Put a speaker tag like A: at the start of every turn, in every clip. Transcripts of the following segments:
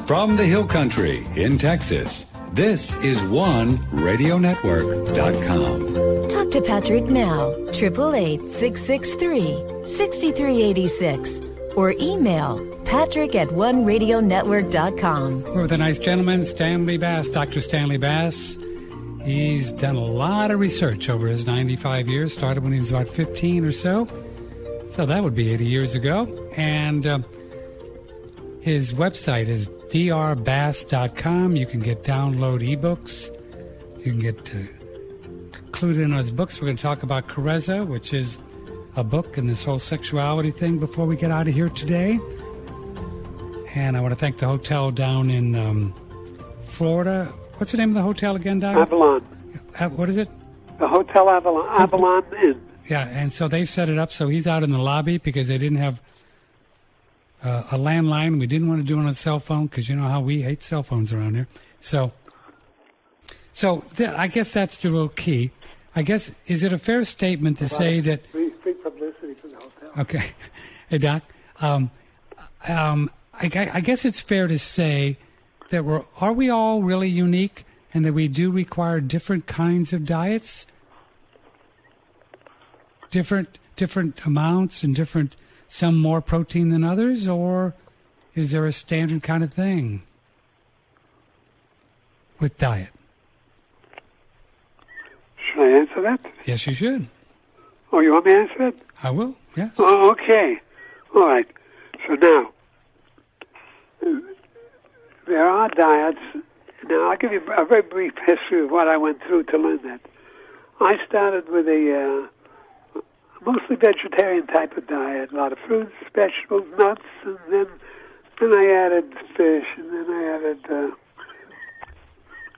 A: From the Hill Country in Texas, this is OneRadioNetwork.com.
B: Talk to Patrick now, 888-663-6386, or email patrick@OneRadioNetwork.com.
C: We're with a nice gentleman, Stanley Bass, Dr. Stanley Bass. He's done a lot of research over his 95 years, started when he was about 15 or so. So that would be 80 years ago. And his website is drbass.com. You can download ebooks. You can get included in his books. We're going to talk about Carezza, which is a book and this whole sexuality thing before we get out of here today. And I want to thank the hotel down in Florida. What's the name of the hotel again, Doc?
D: Avalon.
C: What is it?
D: The Hotel Avalon Inn.
C: Yeah, and so they set it up so he's out in the lobby because they didn't have a landline. We didn't want to do it on a cell phone because you know how we hate cell phones around here. So I guess that's the real key. I guess, is it a fair statement to say that...
D: Free publicity for the hotel.
C: Okay. Hey, Doc. I guess it's fair to say that are we all really unique and that we do require different kinds of diets? Different amounts and some more protein than others, or is there a standard kind of thing with diet?
D: Should I answer that?
C: Yes, you should.
D: Oh, you want me to answer it?
C: I will, yes.
D: Oh, okay. All right. So now, there are diets. Now, I'll give you a very brief history of what I went through to learn that. I started with a mostly vegetarian type of diet, a lot of fruits, vegetables, nuts, and then I added fish, and then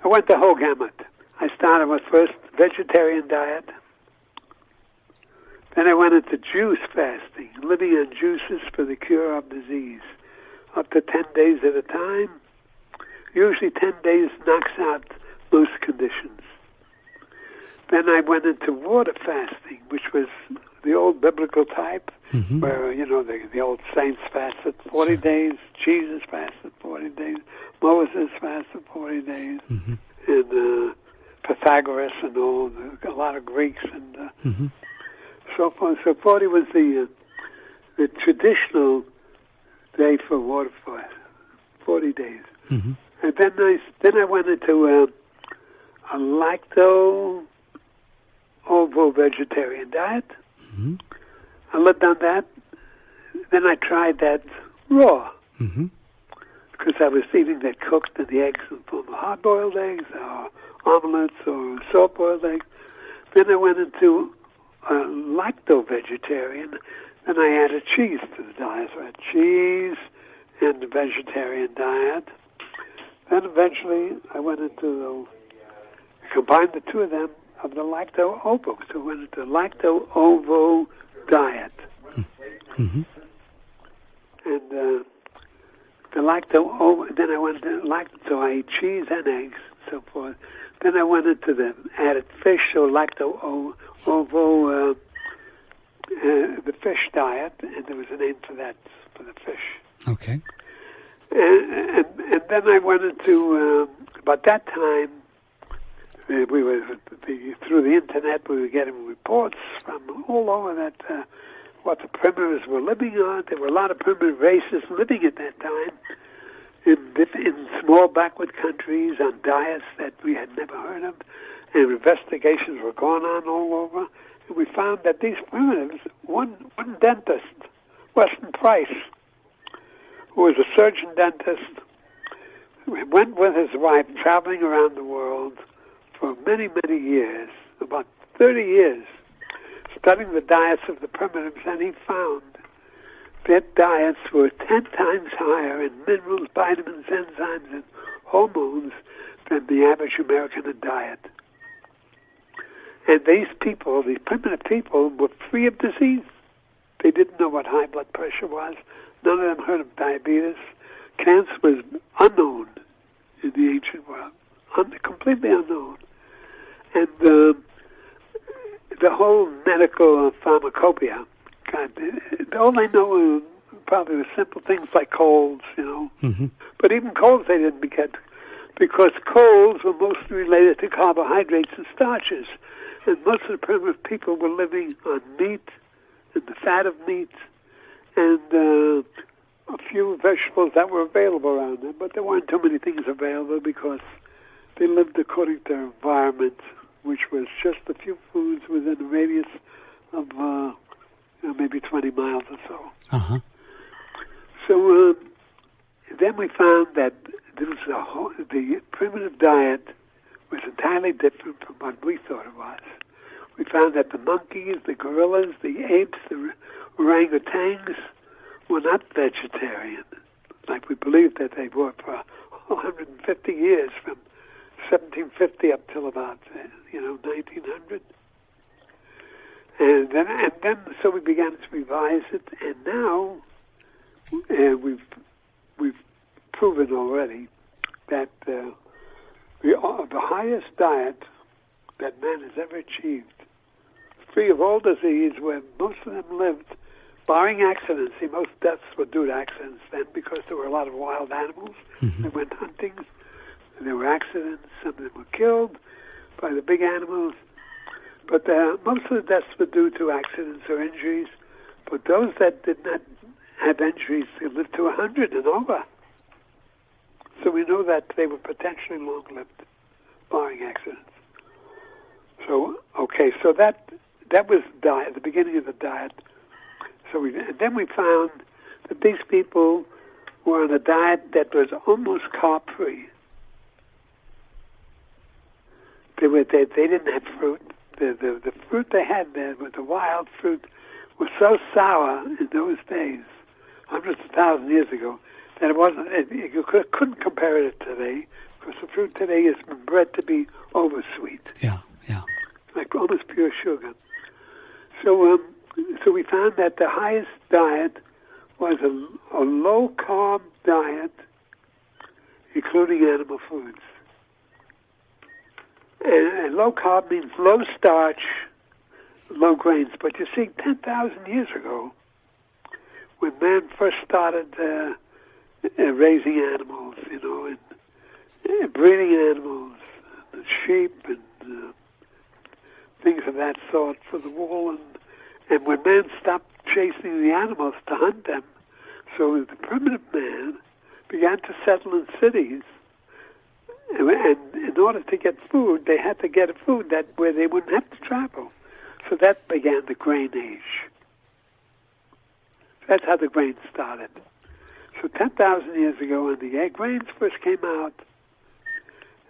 D: I went the whole gamut. I started with first vegetarian diet. Then I went into juice fasting, living on juices for the cure of disease, up to 10 days at a time. Usually 10 days knocks out most conditions. Then I went into water fasting, which was the old biblical type, where, the old saints fasted 40 days, Jesus fasted 40 days, Moses fasted 40 days, and Pythagoras and all, a lot of Greeks and so forth. So 40 was the traditional day for water fast, 40 days. And then I went into a lacto-ovo-vegetarian diet. I lived on that. Then I tried that raw because I was eating that cooked in the eggs in the form of hard-boiled eggs or omelets or soft-boiled eggs. Then I went into a lacto-vegetarian. Then I added cheese to the diet. So I had cheese and the vegetarian diet. Then eventually I went into combined the two of them of the lacto-ovo. So I went into lacto-ovo diet. And the lacto-ovo, then I went to so I ate cheese and eggs and so forth. Then I went into the added fish, so lacto-ovo, the fish diet, and there was a name for that, for the fish.
C: Okay.
D: And then I went into, about that time, we were through the internet. We were getting reports from all over that what the primitives were living on. There were a lot of primitive races living at that time in small backward countries on diets that we had never heard of, and investigations were going on all over. And we found that these primitives, one dentist, Weston Price, who was a surgeon dentist, went with his wife traveling around the world for many, many years, about 30 years, studying the diets of the primitives, and he found that diets were 10 times higher in minerals, vitamins, enzymes, and hormones than the average American diet. And these people, these primitive people, were free of disease. They didn't know what high blood pressure was. None of them heard of diabetes. Cancer was unknown in the ancient world, completely unknown. And the whole medical pharmacopoeia, all they know probably with simple things like colds,
C: Mm-hmm.
D: But even colds they didn't get, because colds were mostly related to carbohydrates and starches. And most of the primitive people were living on meat and the fat of meat and a few vegetables that were available around them. But there weren't too many things available because they lived according to their environment, which was just a few foods within a radius of maybe 20 miles or so.
C: Uh-huh.
D: So then we found that the primitive diet was entirely different from what we thought it was. We found that the monkeys, the gorillas, the apes, the orangutans were not vegetarian, like we believed that they were for 150 years, from 1750 up till about 1900. And then so we began to revise it, and now we've proven already that the highest diet that man has ever achieved, free of all disease, where most of them lived, barring accidents. See, most deaths were due to accidents then, because there were a lot of wild animals.
C: Mm-hmm.
D: They went hunting, and there were accidents. Some of them were killed by the big animals. But most of the deaths were due to accidents or injuries. But those that did not have injuries, they lived to 100 and over. So we know that they were potentially long-lived, barring accidents. So, okay, so that was diet, the beginning of the diet. So then we found that these people were on a diet that was almost carb-free. They didn't have fruit. The fruit they had there, with the wild fruit, was so sour in those days, hundreds of thousands of years ago, that it wasn't. You couldn't compare it to today, because the fruit today has been bred to be oversweet.
C: Yeah.
D: Like almost pure sugar. So we found that the highest diet was a low-carb diet, including animal foods. And low-carb means low-starch, low grains. But you see, 10,000 years ago, when man first started raising animals, and breeding animals, and sheep, and things of that sort for the wool, and when man stopped chasing the animals to hunt them, so the primitive man began to settle in cities, and in order to get food, they had to get a food where they wouldn't have to travel. So that began the grain age. That's how the grain started. So 10,000 years ago, when the grains first came out,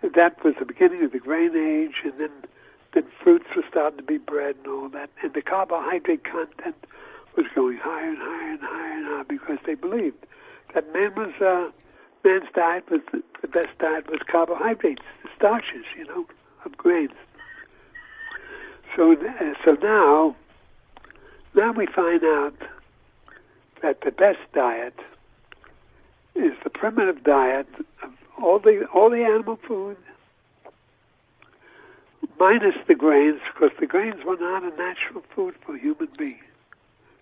D: that was the beginning of the grain age, and then fruits were starting to be bred and all that, and the carbohydrate content was going higher and higher and higher and higher, because they believed that man's diet was the best diet was carbohydrates, the starches, of grains. So now we find out that the best diet is the primitive diet of all the animal food, minus the grains, because the grains were not a natural food for human beings.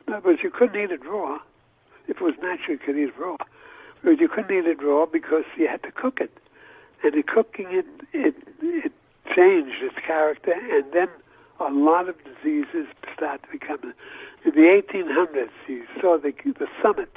D: In other words, you couldn't eat it raw. If it was natural, you could eat it raw. But you couldn't eat it raw because you had to cook it. And in cooking it changed its character, and then a lot of diseases started to become. In the 1800s, you saw the summit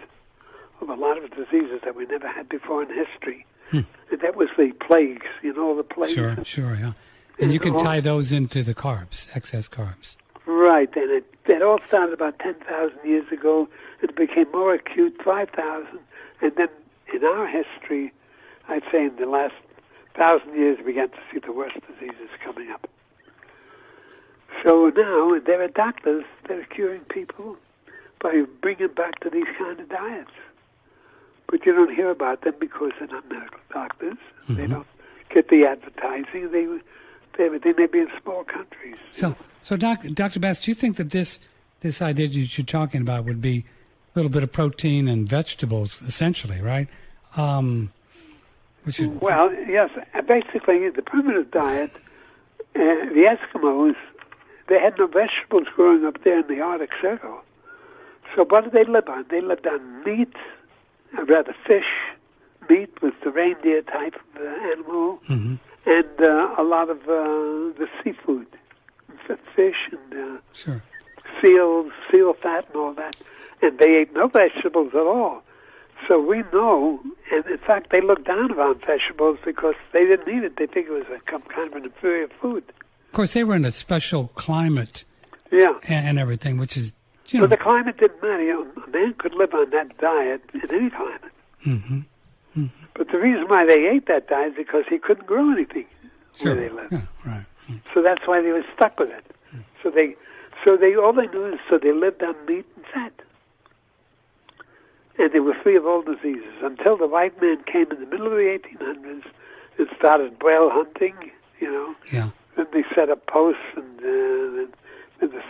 D: of a lot of diseases that we never had before in history. And that was the plagues, all the plagues.
C: Sure, yeah. And you can tie those into the carbs, excess carbs.
D: Right, and it all started about 10,000 years ago. It became more acute, 5,000, and then in our history, I'd say in the last 1,000 years, we began to see the worst diseases coming up. So now there are doctors that are curing people by bringing back to these kind of diets. But you don't hear about them because they're not medical doctors. Mm-hmm. They don't get the advertising. They may be in small countries.
C: So Dr. Bass, do you think that this idea that you're talking about would be a little bit of protein and vegetables, essentially, right?
D: Well, yes. Basically, the primitive diet, the Eskimos, they had no vegetables growing up there in the Arctic Circle. So what did they live on? They lived on meat, rather fish. Meat was the reindeer type of animal,
C: Mm-hmm.
D: and a lot of the seafood, fish and
C: Sure.
D: seal fat and all that. And they ate no vegetables at all. So we know, and in fact they looked down upon vegetables because they didn't eat it. They figured it was kind of an inferior food.
C: Of course, they were in a special climate
D: Yeah.
C: and everything, which is,
D: But the climate didn't matter. A man could live on that diet in any climate.
C: Mm-hmm. Mm-hmm.
D: But the reason why they ate that diet is because he couldn't grow anything
C: Sure.
D: where they lived.
C: Yeah, right.
D: So that's why they were stuck with it. So they all they knew is they lived on meat and fat. And they were free of all diseases until the white man came in the middle of the 1800s and started whale hunting,
C: Yeah.
D: Then they set up posts in the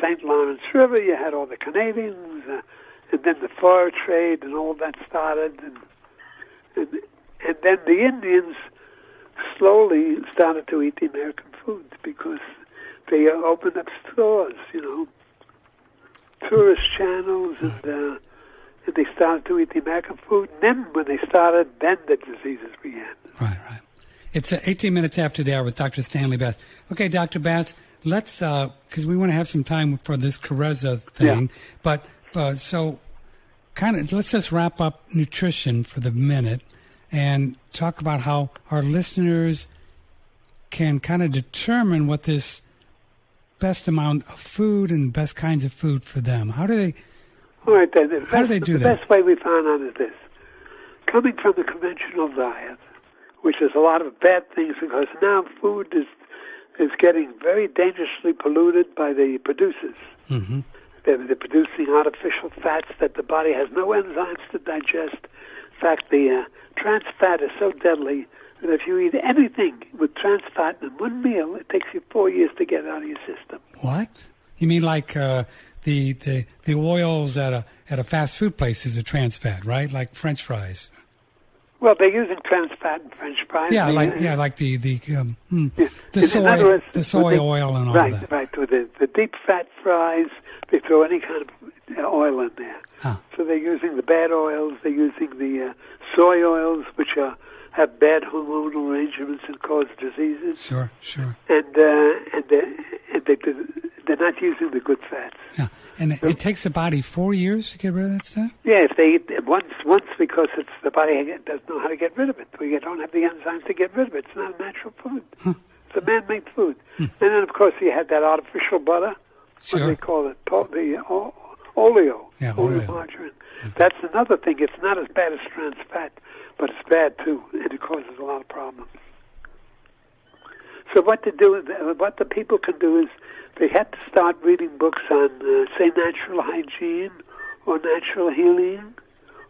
D: St. Lawrence River. You had all the Canadians, and then the fur trade and all that started. And then the Indians slowly started to eat the American foods because they opened up stores, tourist channels, and they started to eat the American food. And then when they started, then the diseases began.
C: Right. It's 18 minutes after the hour with Dr. Stanley Bass. Okay, Dr. Bass, let's, because we want to have some time for this Carezza thing, but so kind of let's just wrap up nutrition for the minute and talk about how our listeners can kind of determine what this best amount of food and best kinds of food for them. How do they?
D: All right, then.
C: How do they do that?
D: The best way we found out is this. Coming from the conventional diet, which is a lot of bad things because now food is getting very dangerously polluted by the producers.
C: Mm-hmm.
D: They're producing artificial fats that the body has no enzymes to digest. In fact, the trans fat is so deadly that if you eat anything with trans fat in one meal, it takes you 4 years to get it out of your system.
C: What? You mean like the oils at a fast food place is a trans fat, right? Like French fries.
D: Well, they're using trans fat in French fries.
C: Yeah, like the soy oil and all that.
D: Right. With the deep fat fries, they throw any kind of oil in there.
C: Huh.
D: So they're using the bad oils. They're using the soy oils, which have bad hormonal arrangements and cause diseases.
C: Sure.
D: And they're not using the good fats.
C: Yeah, and it takes the body 4 years to get rid of that stuff?
D: Yeah, if they eat it once because the body doesn't know how to get rid of it. We don't have the enzymes to get rid of it. It's not a natural food.
C: Huh.
D: It's a man-made food. And then, of course, you have that artificial butter.
C: Sure.
D: What do they call it? The oleo.
C: Yeah,
D: oleo margarine. That's another thing. It's not as bad as trans fat, but it's bad, too, and it causes a lot of problems. So what the people can do is they have to start reading books on, say, natural hygiene or natural healing.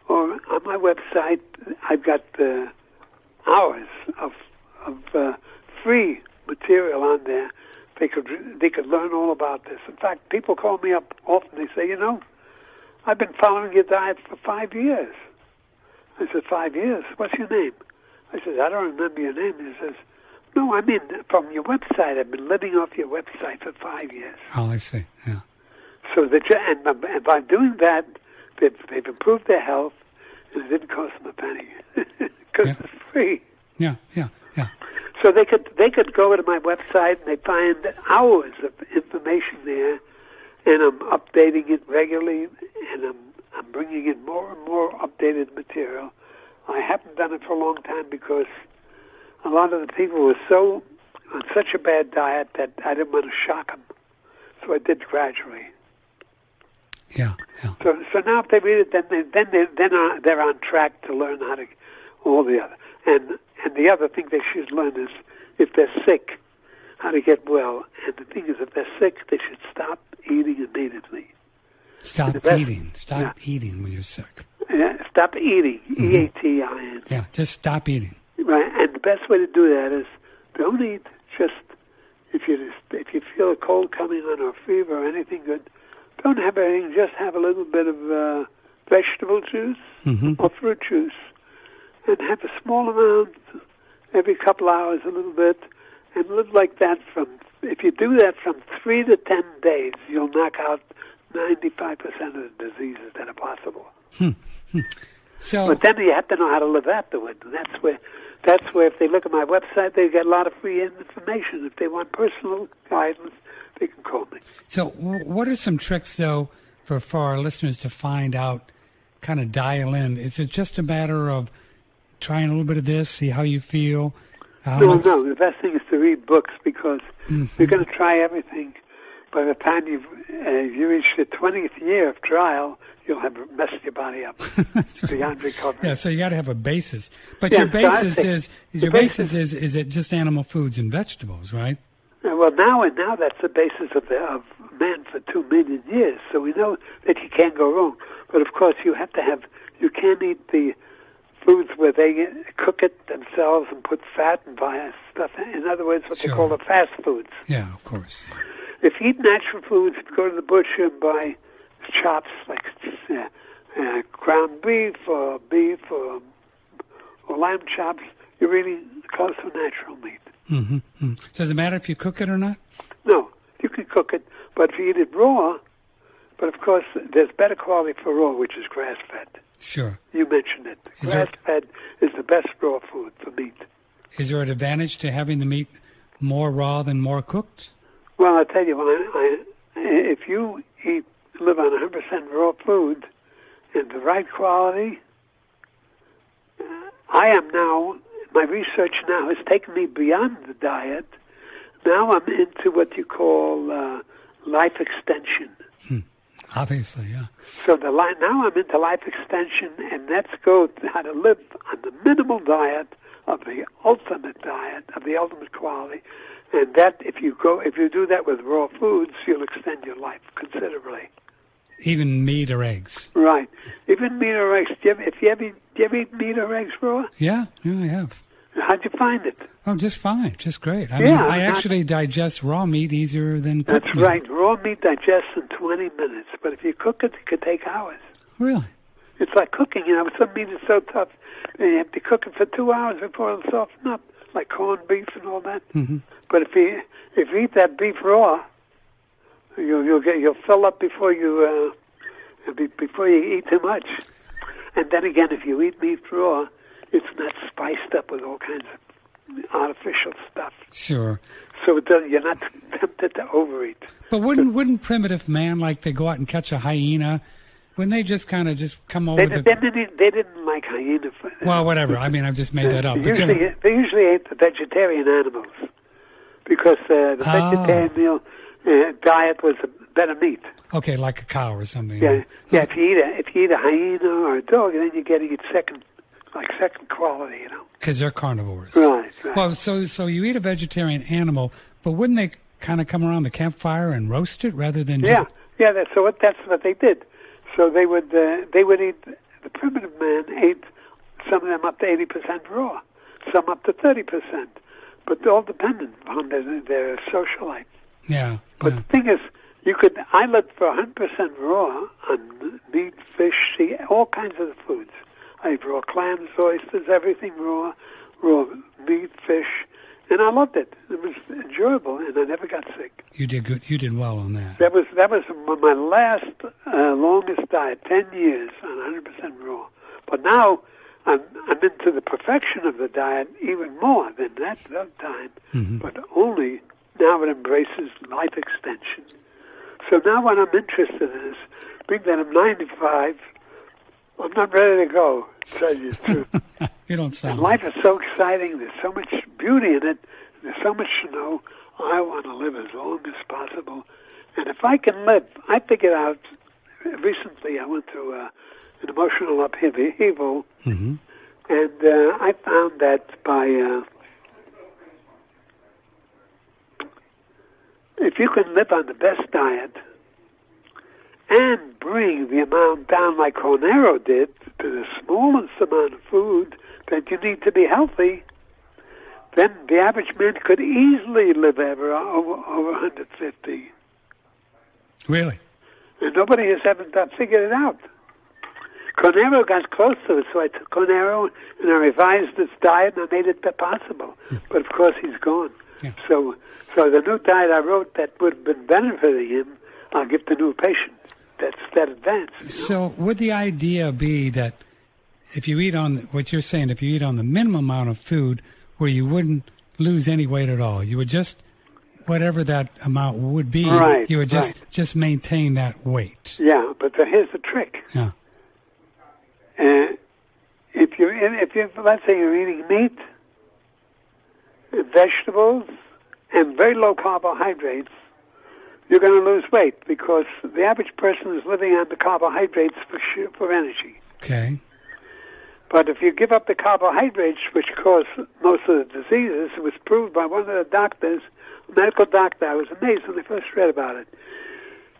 D: Or on my website, I've got hours of free material on there. They could learn all about this. In fact, people call me up often. They say, I've been following your diet for 5 years. I said, 5 years? What's your name? I said, I don't remember your name. He says, no, I mean, from your website. I've been living off your website for 5 years.
C: Oh, I see, yeah.
D: So and by doing that, they've improved their health, and it didn't cost them a penny because it's free.
C: Yeah.
D: So they could go to my website and they find hours of information there, and I'm updating it regularly, and I'm bringing in more and more updated material. I haven't done it for a long time because a lot of the people were on such a bad diet that I didn't want to shock them, so I did gradually.
C: Yeah.
D: So now if they read it, then they're on track to learn how to all the other. And the other thing they should learn is if they're sick, how to get well. And the thing is, if they're sick, they should stop eating immediately.
C: Stop eating when you're sick.
D: Yeah, stop eating. E-A-T-I-N.
C: Yeah, just stop eating.
D: Right, and the best way to do that is don't eat. Just if you feel a cold coming on or a fever or anything good, don't have anything. Just have a little bit of vegetable juice or fruit juice, and have a small amount every couple hours, a little bit, and live like that. If you do that from 3 to 10 days, you'll knock out 95% of the diseases that are possible.
C: So,
D: But then you have to know how to live afterward. And that's where if they look at my website, they get a lot of free information. If they want personal guidance, they can call me.
C: so what are some tricks, though, for our listeners to find out, kind of dial in? Is it just a matter of trying a little bit of this, see how you feel?
D: No. The best thing is to read books because you're going to try everything. By the time you reach the 20th year of trial, you'll have messed your body up beyond recovery.
C: Yeah, so you got to have a basis. But
D: Yeah,
C: your basis
D: so I
C: is is it just animal foods and vegetables, right?
D: Well, now that's the basis of man for 2 million years. So we know that you can't go wrong. But of course, you can't eat the foods where they cook it themselves and put fat and stuff. In other words, what they call the fast foods.
C: Yeah, of course.
D: If you eat natural foods, if you go to the butcher and buy chops like ground beef or lamb chops, you're really close to natural meat.
C: Mm-hmm. Does it matter if you cook it or not?
D: No, you can cook it, but if you eat it raw, but of course there's better quality for raw, which is grass-fed.
C: Sure.
D: You mentioned it. Grass-fed is the best raw food for meat.
C: Is there an advantage to having the meat more raw than more cooked?
D: Well, I'll tell you, if you live on 100% raw food and the right quality, my research now has taken me beyond the diet. Now I'm into what you call life extension.
C: Obviously, yeah.
D: So now I'm into life extension, and let's go how to live on the minimal diet of the ultimate quality. And that if you do that with raw foods, you'll extend your life considerably.
C: Even meat or eggs.
D: Right. Even meat or eggs. Do you ever eat meat or eggs raw?
C: Yeah, I have.
D: How'd you find it?
C: Oh, just fine. Just great. I mean, I actually digest raw meat easier than cooked
D: That's
C: meat.
D: right. Raw meat digests in 20 minutes. But if you cook it, it could take hours.
C: Really?
D: It's like cooking. Some meat is so tough, you have to cook it for 2 hours before it'll soften up, like corned beef and all that.
C: Mm-hmm.
D: But if you eat that beef raw, you'll fill up before you eat too much. And then again, if you eat meat raw, it's not spiced up with all kinds of artificial stuff.
C: Sure.
D: So you're not tempted to overeat.
C: But wouldn't primitive man, like they go out and catch a hyena, wouldn't they just kind of just come over
D: They didn't like hyena.
C: Well, whatever. I mean, I've just made that up.
D: They usually ate the vegetarian animals because the vegetarian meal diet was a better meat.
C: Okay, like a cow or something.
D: Yeah. If you eat a hyena or a dog, then you're getting it second quality,
C: Because they're carnivores.
D: Right.
C: Well, so you eat a vegetarian animal, but wouldn't they kind of come around the campfire and roast it rather than just...
D: Yeah. That's what they did. So they would eat. The primitive man ate some of them up to 80% raw, some up to 30%, but all dependent on their social life.
C: Yeah.
D: But the thing is, I lived for 100% raw on meat, fish, all kinds of foods. I ate raw clams, oysters, everything raw meat, fish, and I loved it. It was enjoyable, and I never got sick.
C: You did good. You did well on that.
D: That was my last longest diet, 10 years on 100% raw. But now I'm into the perfection of the diet even more than that time, but only now it embraces life extension. So now what I'm interested in is, being that I'm 95, I'm not ready to go, to tell you the truth.
C: You don't sound
D: and life is so exciting. There's so much beauty in it. There's so much to know. I want to live as long as possible. And if I can live, I figured out, recently I went through an emotional upheaval, and I found that if you can live on the best diet and bring the amount down like Cornero did to the smallest amount of food that you need to be healthy, then the average man could easily live over 150.
C: Really?
D: And nobody has ever figured it out. Cornero got close to it, so I took Cornero and I revised his diet and I made it possible. But of course he's gone.
C: Yeah.
D: So the new diet I wrote that would have been benefiting him, I'll give to new patients. that's that advanced. You know?
C: So would the idea be that if you eat on what you're saying, if you eat on the minimum amount of food, where you wouldn't lose any weight at all, you would just whatever that amount would be, you would just maintain that weight.
D: Yeah, but here's the trick.
C: Yeah.
D: If you let's say you're eating meat, vegetables, and very low carbohydrates, you're going to lose weight because the average person is living on the carbohydrates for energy.
C: Okay.
D: But if you give up the carbohydrates, which cause most of the diseases, it was proved by one of the doctors, a medical doctor. I was amazed when I first read about it.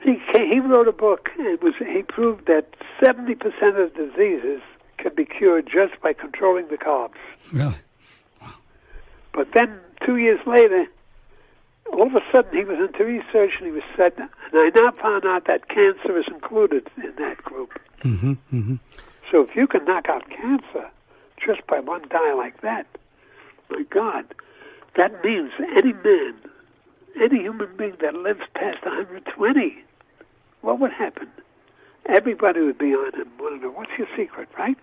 D: He wrote a book, and he proved that 70% of diseases can be cured just by controlling the carbs.
C: Really?
D: But then 2 years later, all of a sudden he was into research, and he was said, and I now found out that cancer is included in that group.
C: Mm-hmm, mm-hmm.
D: So if you can knock out cancer just by one diet like that, my God, that means any man, any human being that lives past 120, what would happen? Everybody would be on him. Want to know, what's your secret, right?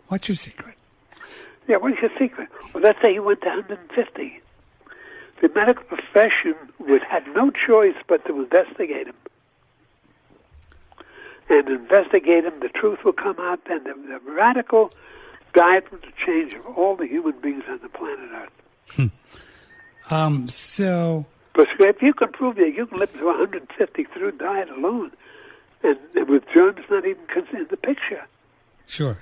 C: What's your secret?
D: Yeah, what's your secret? Well, let's say he went to 150. The medical profession would have no choice but to investigate him. And investigate him, the truth will come out, and the radical diet will change of all the human beings on the planet Earth. But if you can prove that you can live to 150 through diet alone, and with germs not even in the picture.
C: Sure.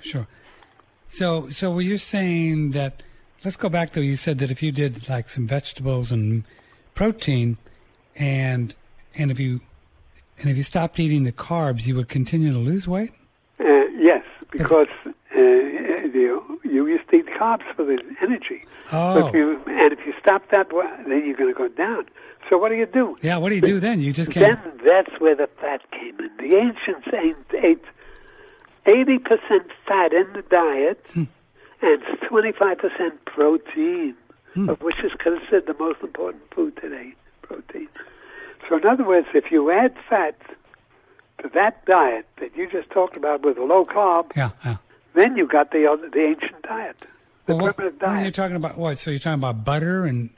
C: So were you saying that, let's go back to, you said that if you did like some vegetables and protein, and if you stopped eating the carbs, you would continue to lose weight?
D: Yes, because you used to eat carbs for the energy.
C: Oh.
D: If you stop that, then you're going to go down. So what do you do?
C: Yeah, what do you do then? You just can't...
D: Then that's where the fat came in. The ancients ate 80% fat in the diet and 25% protein, of which is considered the most important food today, protein. So in other words, if you add fat to that diet that you just talked about with a low carb, then you got the ancient diet, the primitive diet.
C: When you're talking about what? So you're talking about butter and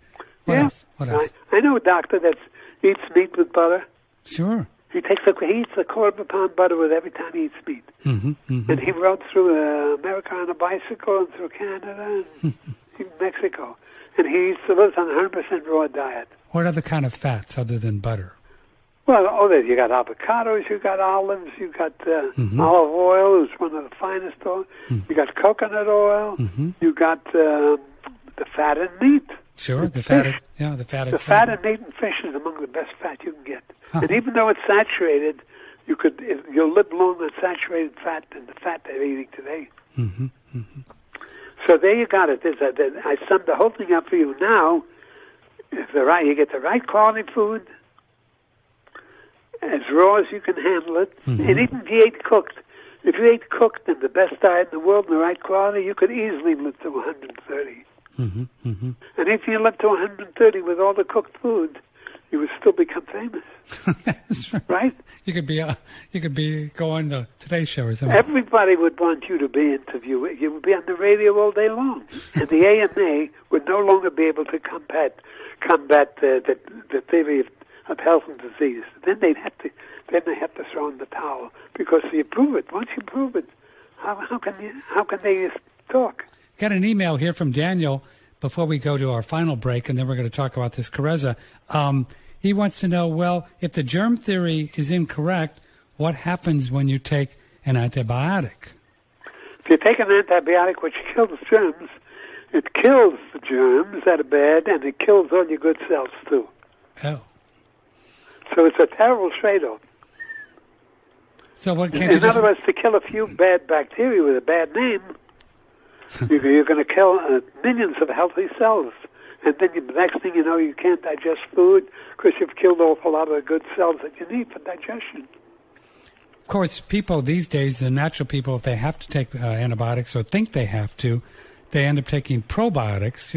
C: what else? What else?
D: I know a doctor that eats meat with butter.
C: Sure.
D: He eats a quarter of a pound butter with every time he eats meat.
C: Mm-hmm, mm-hmm.
D: And he rode through America on a bicycle and through Canada and even Mexico. And he lives on a 100% raw diet.
C: What other kind of fats other than butter?
D: Well, you got avocados, you got olives, you got olive oil, is one of the finest oil. You got coconut oil. You got the fat in meat.
C: Sure, the fat in
D: meat and fish is among the best fat you can get. And even though it's saturated, you'll live longer on saturated fat than the fat they're eating today.
C: Mm-hmm, mm-hmm.
D: So there you got it. I summed the whole thing up for you now. You get the right quality food, as raw as you can handle it, and even if you ate cooked. If you ate cooked and the best diet in the world and the right quality, you could easily live to 130.
C: Mm-hmm, mm-hmm.
D: And if you lived to 130 with all the cooked food, you would still become famous.
C: That's right. You could be going to Today's Show or something.
D: Everybody would want you to be interviewed. You would be on the radio all day long, and the AMA would no longer be able to combat the theory of health and disease. Then they have to throw in the towel because you prove it. Once you prove it, how can they talk?
C: Got an email here from Daniel before we go to our final break, and then we're going to talk about this Carezza. He wants to know, well, if the germ theory is incorrect, what happens when you take an antibiotic?
D: If you take an antibiotic which kills germs, it kills the germs that are bad, and it kills all your good cells, too.
C: Oh.
D: So it's a terrible trade-off.
C: So what can't
D: In other words, to kill a few bad bacteria with a bad name, you're going to kill millions of healthy cells. And then the next thing you know, you can't digest food because you've killed off a lot of the good cells that you need for digestion.
C: Of course, people these days, the natural people, if they have to take antibiotics or think they have to, they end up taking probiotics,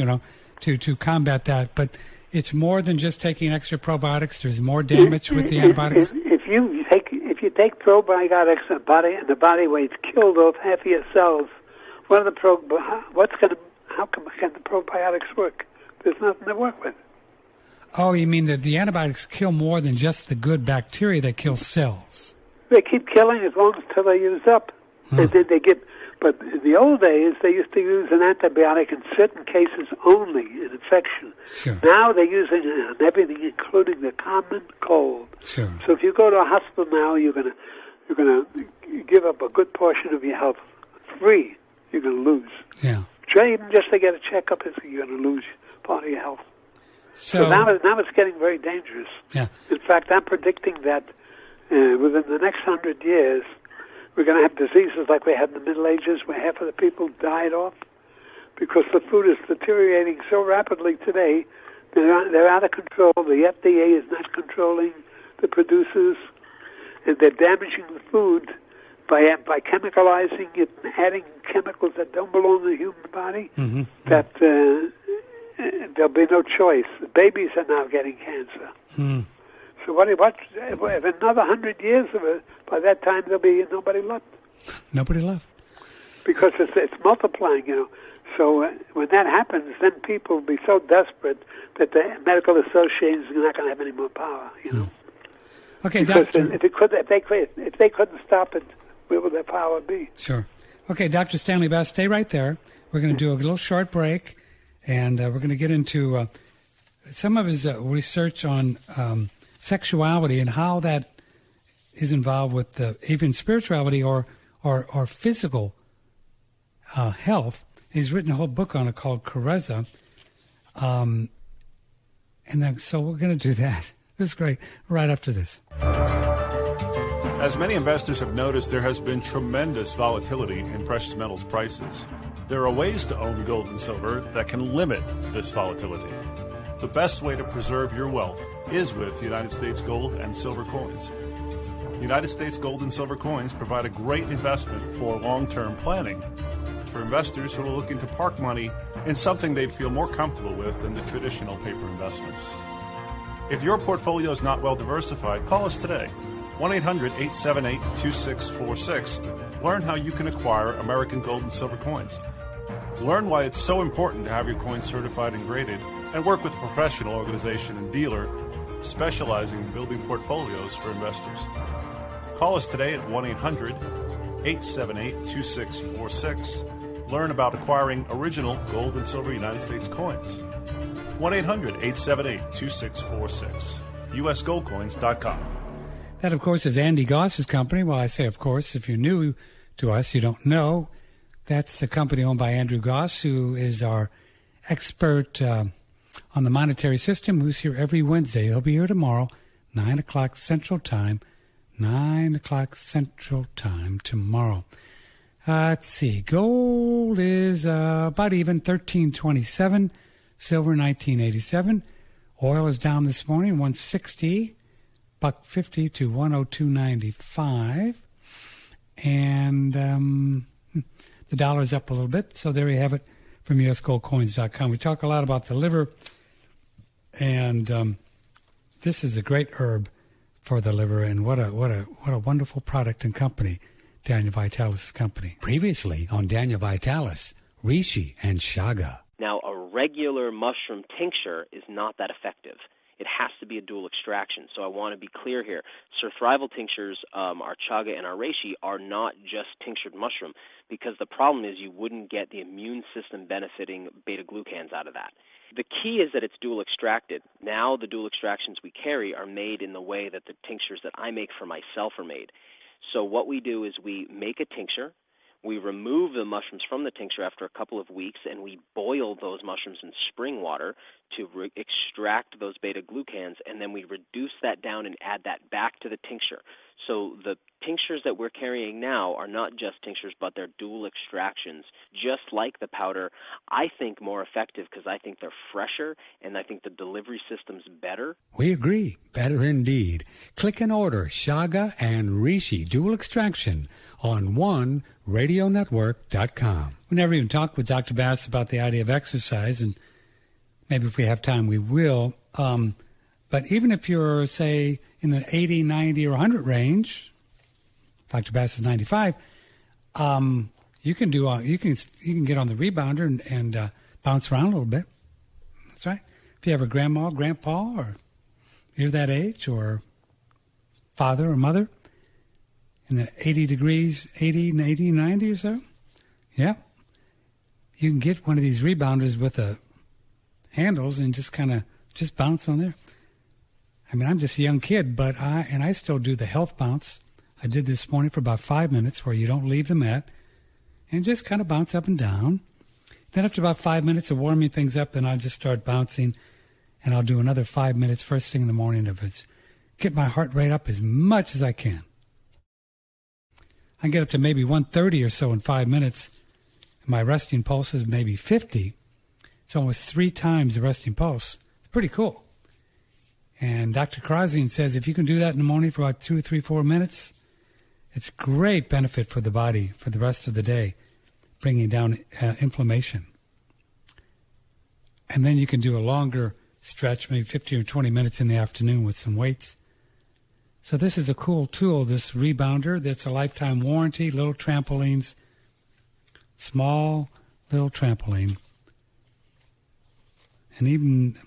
C: to combat that. But it's more than just taking extra probiotics. There's more damage with the antibiotics.
D: If if you take probiotics in the body where it's killed off half of your cells, how can the probiotics work? There's nothing to work with.
C: Oh, you mean that the antibiotics kill more than just the good bacteria that kill cells?
D: They keep killing as long until they're used up. And then they get. But in the old days, they used to use an antibiotic in certain cases only, in infection.
C: Sure.
D: Now they're using it on everything, including the common cold.
C: Sure.
D: So if you go to a hospital now, you're gonna give up a good portion of your health free. You're gonna lose.
C: Yeah.
D: Even just to get a checkup, you're gonna lose part of your health. So now it's getting very dangerous.
C: Yeah.
D: In fact, I'm predicting that within the next 100 years, we're going to have diseases like we had in the Middle Ages, where half of the people died off because the food is deteriorating so rapidly today. They're out of control. The FDA is not controlling the producers, and they're damaging the food by chemicalizing it and adding chemicals that don't belong in the human body.
C: Mm-hmm.
D: That there'll be no choice. The babies are now getting cancer.
C: Hmm.
D: So what if another 100 years of it, by that time there'll be nobody left.
C: Nobody left.
D: Because it's multiplying, So when that happens, then people will be so desperate that the medical association is not going to have any more power,
C: Okay,
D: because
C: Doctor.
D: if they couldn't stop it, where would their power be?
C: Sure. Okay, Dr. Stanley Bass, stay right there. We're going to do a little short break, and we're going to get into some of his research on sexuality and how that is involved with even spirituality or physical health. He's written a whole book on it called Carezza. So we're going to do that. This is great. Right after this.
E: As many investors have noticed, there has been tremendous volatility in precious metals prices. There are ways to own gold and silver that can limit this volatility. The best way to preserve your wealth is with United States gold and silver coins. United States gold and silver coins provide a great investment for long-term planning for investors who are looking to park money in something they'd feel more comfortable with than the traditional paper investments. If your portfolio is not well diversified, call us today. 1-800-878-2646. Learn how you can acquire American gold and silver coins. Learn why it's so important to have your coins certified and graded, and work with a professional organization and dealer specializing in building portfolios for investors. Call us today at 1-800-878-2646. Learn about acquiring original gold and silver United States coins. 1-800-878-2646. USGoldCoins.com.
C: That, of course, is Andy Goss's company. Well, I say, of course, if you're new to us, you don't know. That's the company owned by Andrew Goss, who is our expert on the monetary system, who's here every Wednesday. He'll be here tomorrow, 9 o'clock Central Time. 9 o'clock Central Time tomorrow. Let's see. Gold is about even, $13.27. Silver, $19.87. Oil is down this morning, $1.60. $1.50 to $102.95. And the dollar's up a little bit. So there you have it from USGoldCoins.com. We talk a lot about the liver, and this is a great herb for the liver, and what a wonderful product and company, Daniel Vitalis' company. Previously on Daniel Vitalis, Reishi and Chaga.
F: Now, a regular mushroom tincture is not that effective. It has to be a dual extraction. So I want to be clear here. Surthrival tinctures, our chaga and our reishi, are not just tinctured mushroom, because the problem is you wouldn't get the immune system benefiting beta-glucans out of that. The key is that it's dual extracted. Now the dual extractions we carry are made in the way that the tinctures that I make for myself are made. So what we do is we make a tincture. We remove the mushrooms from the tincture after a couple of weeks, and we boil those mushrooms in spring water to extract those beta-glucans, and then we reduce that down and add that back to the tincture. So the tinctures that we're carrying now are not just tinctures, but they're dual extractions, just like the powder. I think more effective because I think they're fresher, and I think the delivery system's better.
C: We agree. Better indeed. Click and order Chaga and Reishi dual extraction on OneRadioNetwork.com. We never even talked with Dr. Bass about the idea of exercise, and maybe if we have time we will. But even if you're, say, in the 80, 90, or 100 range, Dr. Bass is 95. You can do you can get on the rebounder and bounce around a little bit. That's right. If you have a grandma, grandpa, or you're that age, or father or mother in the 80 degrees, 80, 90 or so, yeah, you can get one of these rebounders with the handles and just bounce on there. I mean, I'm just a young kid, but I still do the health bounce. I did this morning for about 5 minutes where you don't leave the mat and just kind of bounce up and down. Then after about 5 minutes of warming things up, then I'll just start bouncing, and I'll do another 5 minutes first thing in the morning get my heart rate up as much as I can. I get up to maybe 130 or so in 5 minutes. My resting pulse is maybe 50. It's almost 3 times the resting pulse. It's pretty cool. And Dr. Krasian says if you can do that in the morning for about 2, 3, 4 minutes, it's great benefit for the body for the rest of the day, bringing down inflammation. And then you can do a longer stretch, maybe 15 or 20 minutes in the afternoon with some weights. So this is a cool tool, this rebounder that's a lifetime warranty, little trampolines, small little trampoline. And even,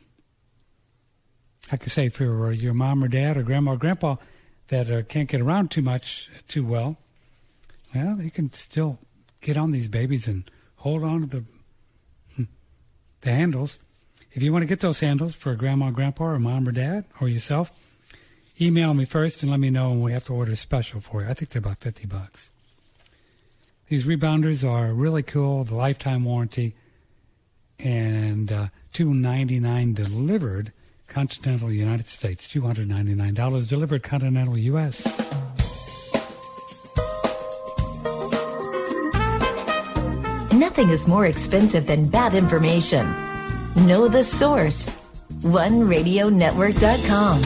C: like I say, for your mom or dad or grandma or grandpa that can't get around too well, well, you can still get on these babies and hold on to the handles. If you want to get those handles for grandma, grandpa, or mom or dad, or yourself, email me first and let me know, and we have to order a special for you. I think they're about $50. These rebounders are really cool, the lifetime warranty, and $299 delivered continental United States, $299 delivered continental U.S.
B: Nothing is more expensive than bad information. Know the source. OneRadioNetwork.com.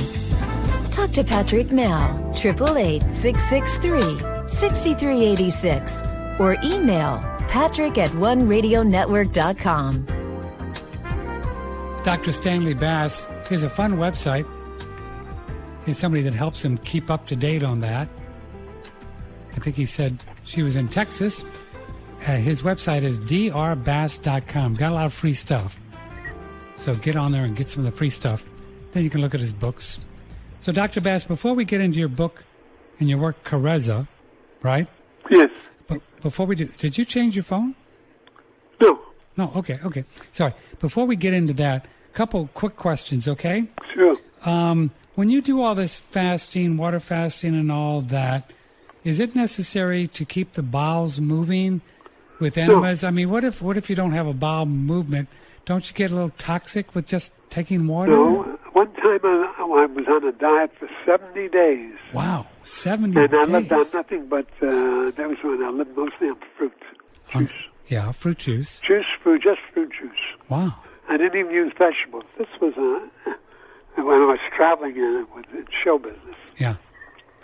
B: Talk to Patrick now, 888-663-6386, or email patrick@oneradionetwork.com.
C: Dr. Stanley Bass has a fun website. He's somebody that helps him keep up to date on that. I think he said she was in Texas. His website is drbass.com. Got a lot of free stuff. So get on there and get some of the free stuff. Then you can look at his books. So, Dr. Bass, before we get into your book and your work, Carezza, right?
D: Yes.
C: But before we do, did you change your phone?
D: No.
C: No, okay. Sorry. Before we get into that, a couple quick questions, okay?
D: Sure.
C: When you do all this fasting, water fasting and all that, is it necessary to keep the bowels moving with enemas? No. I mean, what if you don't have a bowel movement? Don't you get a little toxic with just taking water?
D: No. One time I was on a diet for 70 days.
C: Wow, 70 days.
D: And I lived on nothing but, that was when I lived mostly on fruit juice.
C: Yeah, fruit juice.
D: Just fruit juice.
C: Wow.
D: I didn't even use vegetables. This was when I was traveling in show business.
C: Yeah,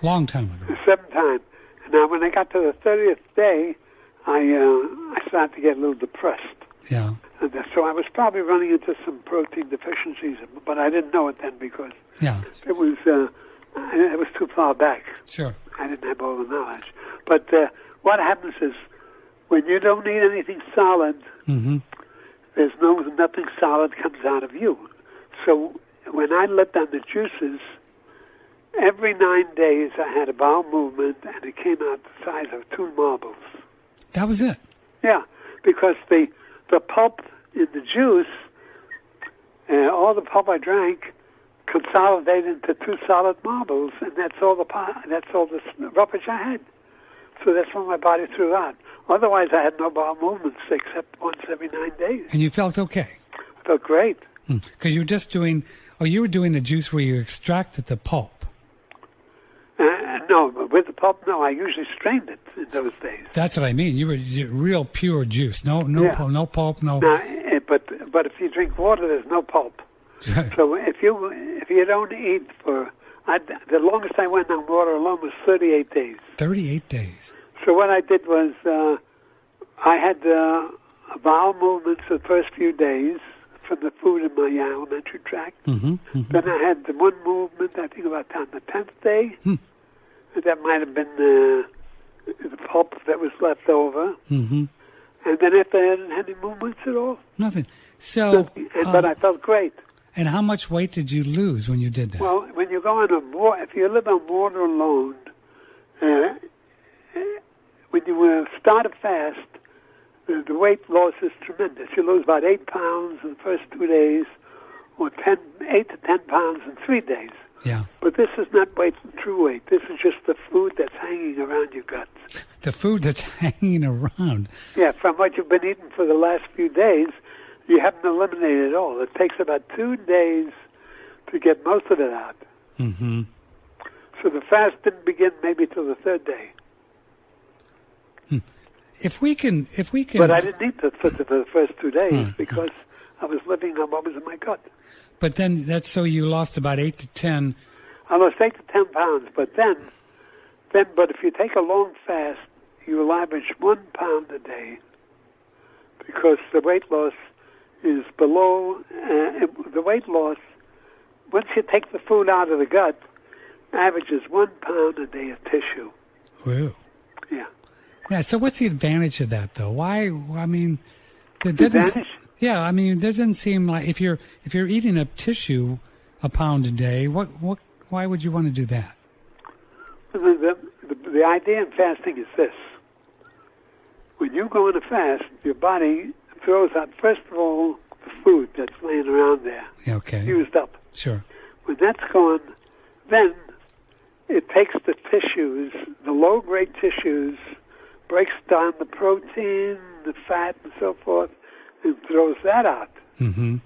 C: long time ago.
D: The 7th time. And now when I got to the 30th day, I started to get a little depressed.
C: Yeah.
D: And so I was probably running into some protein deficiencies, but I didn't know it then because it was too far back.
C: Sure.
D: I didn't have all the knowledge. But what happens is when you don't eat anything solid, there's nothing solid comes out of you. So when I lived on the juices, every 9 days I had a bowel movement, and it came out the size of 2 marbles.
C: That was it?
D: Yeah, because the pulp in the juice, all the pulp I drank, consolidated into 2 solid marbles, and that's all the rubbish I had. So that's what my body threw out. Otherwise, I had no bowel movements except once every 9 days.
C: And you felt okay?
D: I felt great.
C: Because you were doing the juice where you extracted the pulp.
D: No, with the pulp, no. I usually strained it in those days.
C: That's what I mean. You were real pure juice. No pulp, no.
D: But if you drink water, there's no pulp. So if you don't eat the longest I went on water alone was 38 days. 38
C: days.
D: So what I did was I had bowel movements the first few days from the food in my alimentary tract. Then I had the one movement, I think about on the 10th day. That might have been the pulp that was left over.
C: Mm-hmm.
D: And then after I hadn't had any movements at all.
C: Nothing. So,
D: but I felt great.
C: And how much weight did you lose when you did that?
D: Well, when you go on if you live on water alone, when you start a fast, the weight loss is tremendous. You lose about 8 pounds in the first 2 days, or 8 to 10 pounds in 3 days.
C: Yeah.
D: But this is not true weight. This is just the food that's hanging around your guts.
C: The food that's hanging around.
D: Yeah, from what you've been eating for the last few days, you haven't eliminated it all. It takes about 2 days to get most of it out.
C: Mm-hmm.
D: So the fast didn't begin maybe till the 3rd day.
C: If we can.
D: But I didn't eat for the first 2 days because I was living on what was in my gut.
C: But then that's so you lost about 8 to 10.
D: I lost 8 to 10 pounds, but but if you take a long fast, you will average 1 pound a day because the weight loss is below. The weight loss, once you take the food out of the gut, averages 1 pound a day of tissue.
C: Whoa.
D: Yeah.
C: Yeah. So what's the advantage of that, though? Why? I mean,
D: the advantage.
C: Yeah, I mean, there doesn't seem like if you're eating up tissue a pound a day, why would you want to do that?
D: The idea in fasting is this: when you go on a fast, your body throws out first of all the food that's laying around there, used up.
C: Sure.
D: When that's gone, then it takes the tissues, the low-grade tissues, breaks down the protein, the fat, and so forth, and throws that out.
C: Mm-hmm.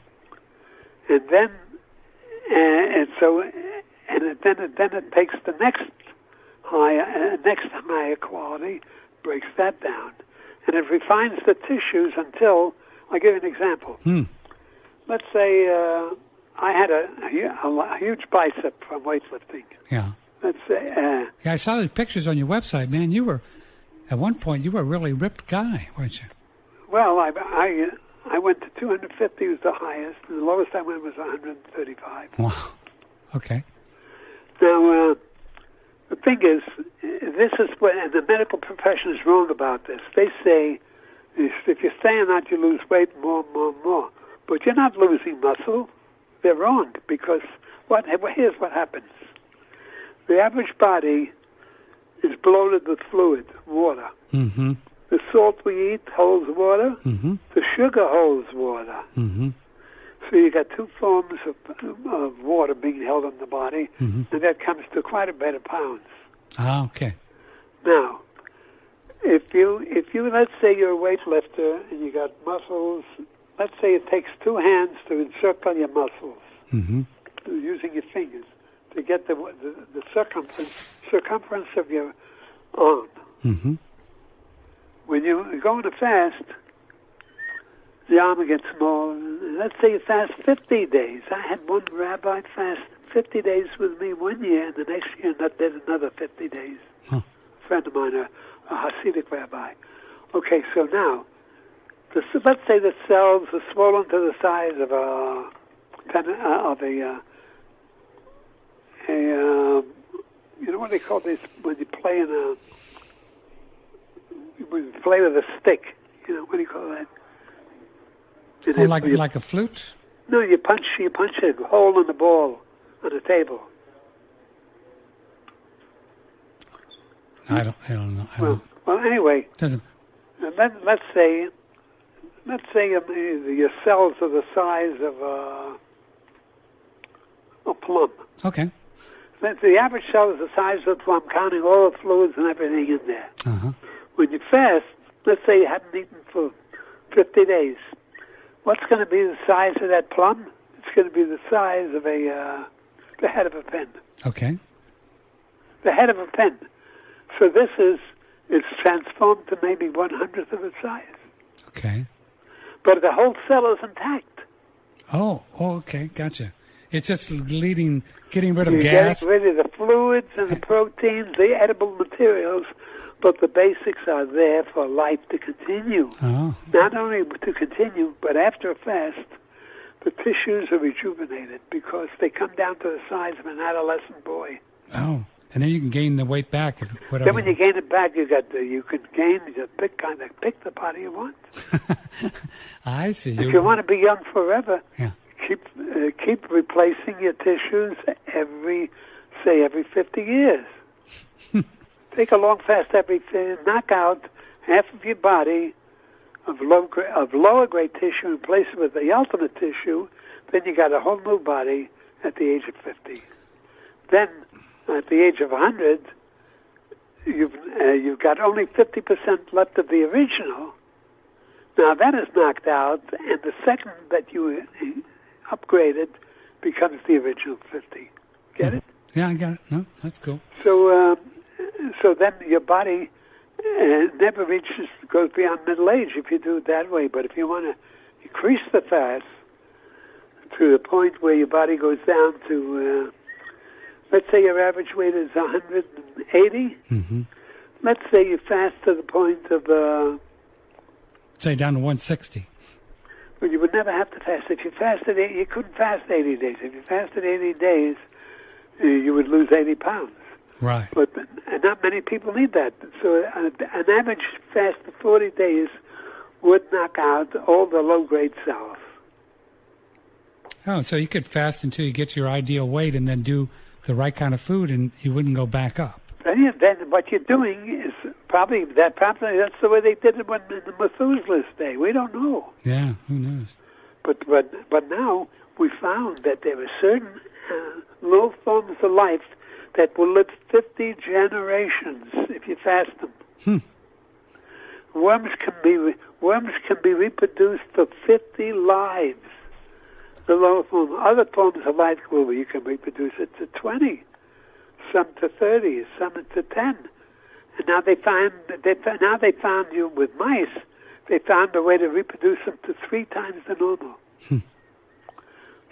D: And then, then it takes the next higher quality, breaks that down, and it refines the tissues until. I'll give you an example. Let's say I had a huge bicep from weightlifting.
C: Yeah.
D: Let's say.
C: Yeah, I saw the pictures on your website, man. You were, at one point, you were a really ripped guy, weren't you?
D: Well, I went to 250 was the highest, and the lowest I went was 135.
C: Wow. Okay.
D: Now, the thing is, this is what, and the medical profession is wrong about this. They say, if you're staying out, you lose weight more. But you're not losing muscle. They're wrong, because here's what happens. The average body is bloated with fluid, water.
C: Mm-hmm.
D: The salt we eat holds water.
C: Mm-hmm.
D: The sugar holds water.
C: Mm-hmm.
D: So you got two forms of water being held in the body, and that comes to quite a bit of pounds.
C: Ah, okay.
D: Now, if you let's say you're a weightlifter and you got muscles, let's say it takes 2 hands to encircle your muscles, using your fingers to get the circumference of your arm.
C: Mm-hmm.
D: When you go on a fast, the arm gets small. Let's say you fast 50 days. I had one rabbi fast 50 days with me 1 year, and the next year I did another 50 days.
C: Huh.
D: A friend of mine, a Hasidic rabbi. Okay, so now, let's say the cells are swollen to the size of you know what they call this when you play when you play with a stick. You know what do you call that?
C: Oh, like a flute?
D: No, you punch a hole in the ball on a table.
C: I don't know.
D: Well, anyway.
C: Doesn't.
D: Let's say your cells are the size of a plum.
C: Okay.
D: The average cell is the size of a plum, counting all the fluids and everything in there.
C: Uh-huh.
D: When you fast, let's say you haven't eaten for 50 days. What's going to be the size of that plum? It's going to be the size of the head of a pin.
C: Okay.
D: The head of a pin. So it's transformed to maybe 1/100th of its size.
C: Okay.
D: But the whole cell is intact.
C: Oh, okay, gotcha. It's just getting rid of
D: You're
C: gas.
D: Getting rid of the fluids and the proteins, the edible materials, but the basics are there for life to continue.
C: Oh.
D: Not only to continue, but after a fast, the tissues are rejuvenated because they come down to the size of an adolescent boy.
C: Oh. And then you can gain the weight back. Whatever.
D: Then when you gain it back, you can gain, you pick the body you want.
C: I see.
D: If you want to be young forever,
C: yeah.
D: keep replacing your tissues every 50 years. Take a long fast knock out half of your body of lower grade tissue and replace it with the ultimate tissue. Then you got a whole new body at the age of 50. Then at the age of 100, you've got only 50% left of the original. Now that is knocked out, and the second that you upgraded becomes the original 50. Get it?
C: Yeah, I got it. No, that's cool.
D: So then your body never goes beyond middle age if you do it that way. But if you want to increase the fast to the point where your body goes down to, let's say your average weight is 180.
C: Mm-hmm.
D: Let's say you fast to the point of...
C: say down to 160.
D: Well, you would never have to fast. If you fasted, you couldn't fast 80 days. If you fasted 80 days, you would lose 80 pounds.
C: Right.
D: But not many people need that. So an average fast of 40 days would knock out all the low-grade cells.
C: Oh, so you could fast until you get to your ideal weight and then do the right kind of food and you wouldn't go back up.
D: Then what you're doing is probably that's the way they did it in the Methuselah's day. We don't know.
C: Yeah, who knows?
D: But now we found that there are certain low forms of life that will live 50 generations if you fast them. Worms can be reproduced for 50 lives. The lower form, other forms of life, well, you can reproduce it to 20, some to 30, some to 10. And now they found you with mice. They found a way to reproduce them to 3 times the normal.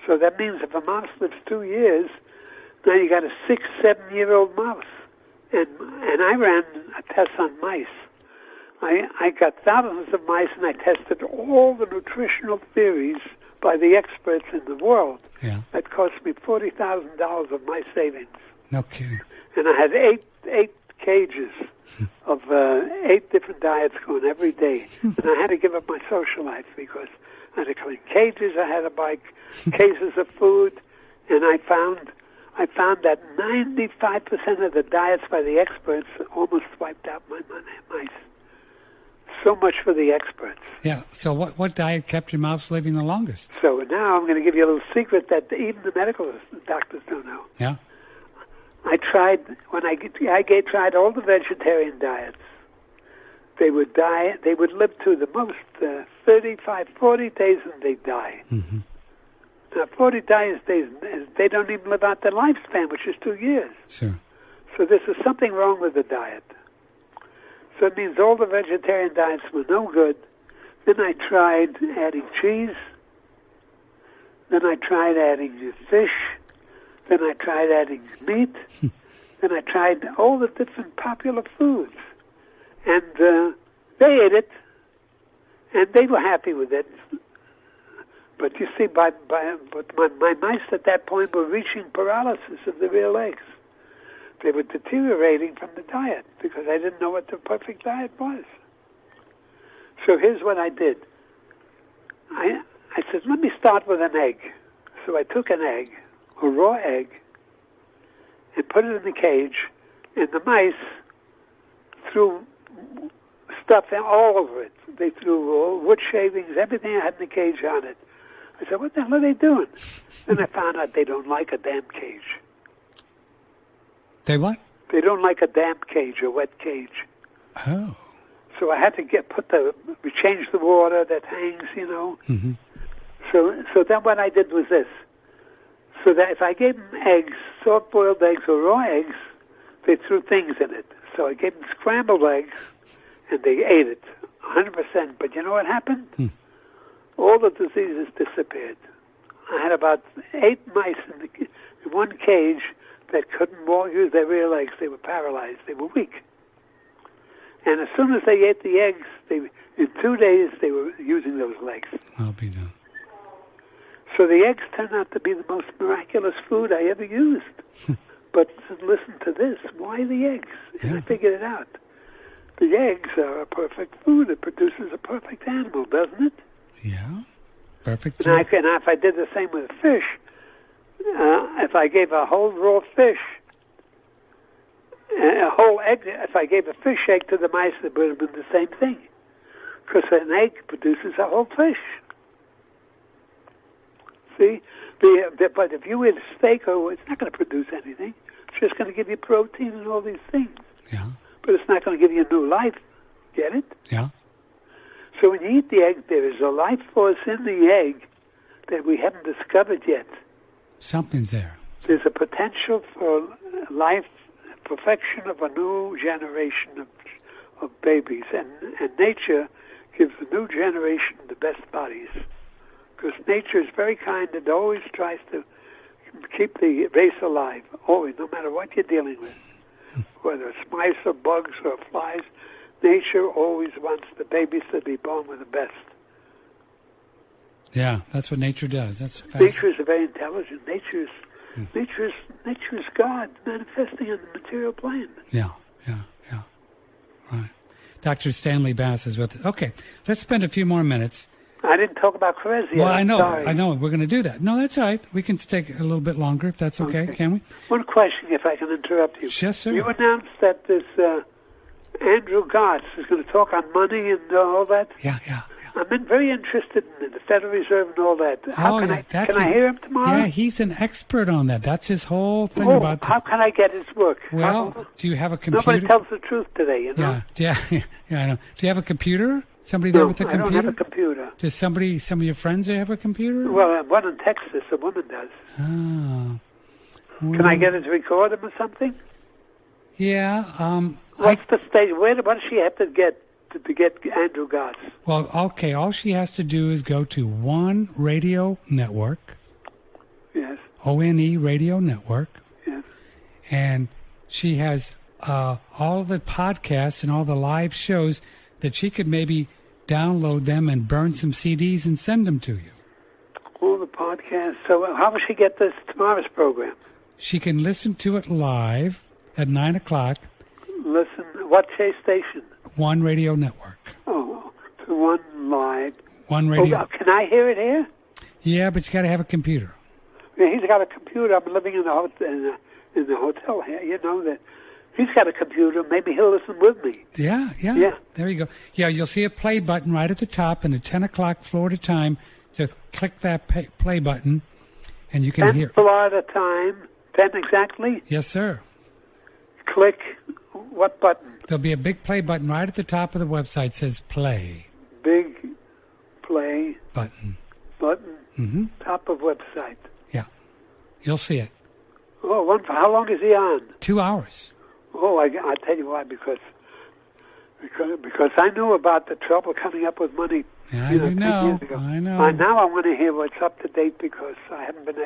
D: So that means if a mouse lives 2 years, now you got a 6-7-year-old mouse. And I ran a test on mice. I got thousands of mice, and I tested all the nutritional theories by the experts in the world.
C: Yeah.
D: That cost me $40,000 of my savings.
C: No kidding.
D: And I had eight cages of 8 different diets going every day. And I had to give up my social life because I had to clean cages, I had to buy cases of food, and I found that 95% of the diets by the experts almost wiped out my mice. So much for the experts.
C: Yeah. So what diet kept your mouse living the longest?
D: So now I'm going to give you a little secret that even the medical doctors don't know.
C: Yeah.
D: I tried tried all the vegetarian diets. They would die. They would live to the most 35, 40 days, and they'd die.
C: Mm-hmm.
D: Now 40 days, they don't even live out their lifespan, which is 2 years.
C: Sure.
D: So this is something wrong with the diet. So it means all the vegetarian diets were no good. Then I tried adding cheese. Then I tried adding fish. Then I tried adding meat. Then I tried all the different popular foods. And they ate it. And they were happy with it. But you see, my mice at that point were reaching paralysis of the rear legs. They were deteriorating from the diet because I didn't know what the perfect diet was. So here's what I did. I said, let me start with an egg. So I took an egg, a raw egg, and put it in the cage, and the mice threw stuff all over it. They threw wood shavings, everything I had in the cage on it. I said, what the hell are they doing? Then I found out they don't like a damp cage.
C: They what?
D: They don't like a damp cage, a wet cage.
C: Oh.
D: So I had to we changed the water that hangs, you know.
C: Mm-hmm.
D: So then what I did was this. So that if I gave them eggs, soft-boiled eggs or raw eggs, they threw things in it. So I gave them scrambled eggs, and they ate it, 100%. But you know what happened? All the diseases disappeared. I had about 8 mice in one cage that couldn't use their rear legs. They were paralyzed. They were weak. And as soon as they ate the eggs, in 2 days, they were using those legs.
C: I'll be done.
D: So the eggs turned out to be the most miraculous food I ever used. But listen to this. Why the eggs? And I figured it out. The eggs are a perfect food. It produces a perfect animal, doesn't it?
C: Yeah. Perfect.
D: And if I did the same with fish, if I gave a whole raw fish, a whole egg, if I gave a fish egg to the mice, it would have been the same thing. Because an egg produces a whole fish. See? But if you eat a steak, it's not going to produce anything. It's just going to give you protein and all these things.
C: Yeah.
D: But it's not going to give you a new life. Get it?
C: Yeah.
D: So when you eat the egg, there is a life force in the egg that we haven't discovered yet.
C: Something's there.
D: There's a potential for life, perfection of a new generation of babies. And nature gives the new generation the best bodies. Because nature is very kind and always tries to keep the race alive, always, no matter what you're dealing with. Whether it's mice or bugs or flies, nature always wants the babies to be born with the best.
C: Yeah, that's what nature does. That's fascinating.
D: Nature is very intelligent. Nature is God manifesting on the material plane.
C: Yeah. Right. Dr. Stanley Bass is with us. Okay, let's spend a few more minutes.
D: I didn't talk about Carezia.
C: Well, I know.
D: Sorry.
C: I know. We're going to do that. No, that's all right. We can take a little bit longer if that's okay. Can we?
D: One question, if I can interrupt you.
C: Yes, sir.
D: You announced that this Andrew Gartz is going to talk on money and all that.
C: Yeah.
D: I've been very interested in the Federal Reserve and all that. Can I hear him tomorrow?
C: Yeah, he's an expert on that. That's his whole thing about.
D: How can I get his work?
C: Well, do you have a computer?
D: Nobody tells the truth today, you know.
C: Yeah. I know. Do you have a computer? Somebody there with a computer?
D: I don't have a computer.
C: Does some of your friends have a computer?
D: Well, one in Texas, a woman does.
C: Oh. Well,
D: can I get her to record him or something?
C: Yeah.
D: What's the stage? What does she have to get Andrew Gartz?
C: Well, okay. All she has to do is go to One Radio Network.
D: Yes.
C: ONE Radio Network.
D: Yes.
C: And she has all the podcasts and all the live shows that she could maybe download them and burn some CDs and send them to you.
D: All the podcasts. So how will she get this tomorrow's program?
C: She can listen to it live at 9 o'clock.
D: Listen, what station?
C: One Radio Network.
D: Oh, to One Live.
C: One Radio.
D: Oh, can I hear it here?
C: Yeah, but you got to have a computer.
D: Yeah, he's got a computer. I'm living in the hotel here. You know that. He's got a computer. Maybe he'll listen with me. Yeah.
C: There you go. Yeah, you'll see a play button right at the top, and at 10 o'clock Florida time, just click that play button, and you can
D: 10
C: hear.
D: Florida time, 10 exactly?
C: Yes, sir.
D: Click what button?
C: There'll be a big play button right at the top of the website. It says play.
D: Big play.
C: Button.
D: Mm-hmm. Top of website.
C: Yeah. You'll see it.
D: Oh, how long is he on?
C: 2 hours.
D: Oh, I'll tell you why, because I knew about the trouble coming up with money.
C: Yeah,
D: 10 years ago.
C: I know.
D: Now I want to hear what's up to date because I haven't been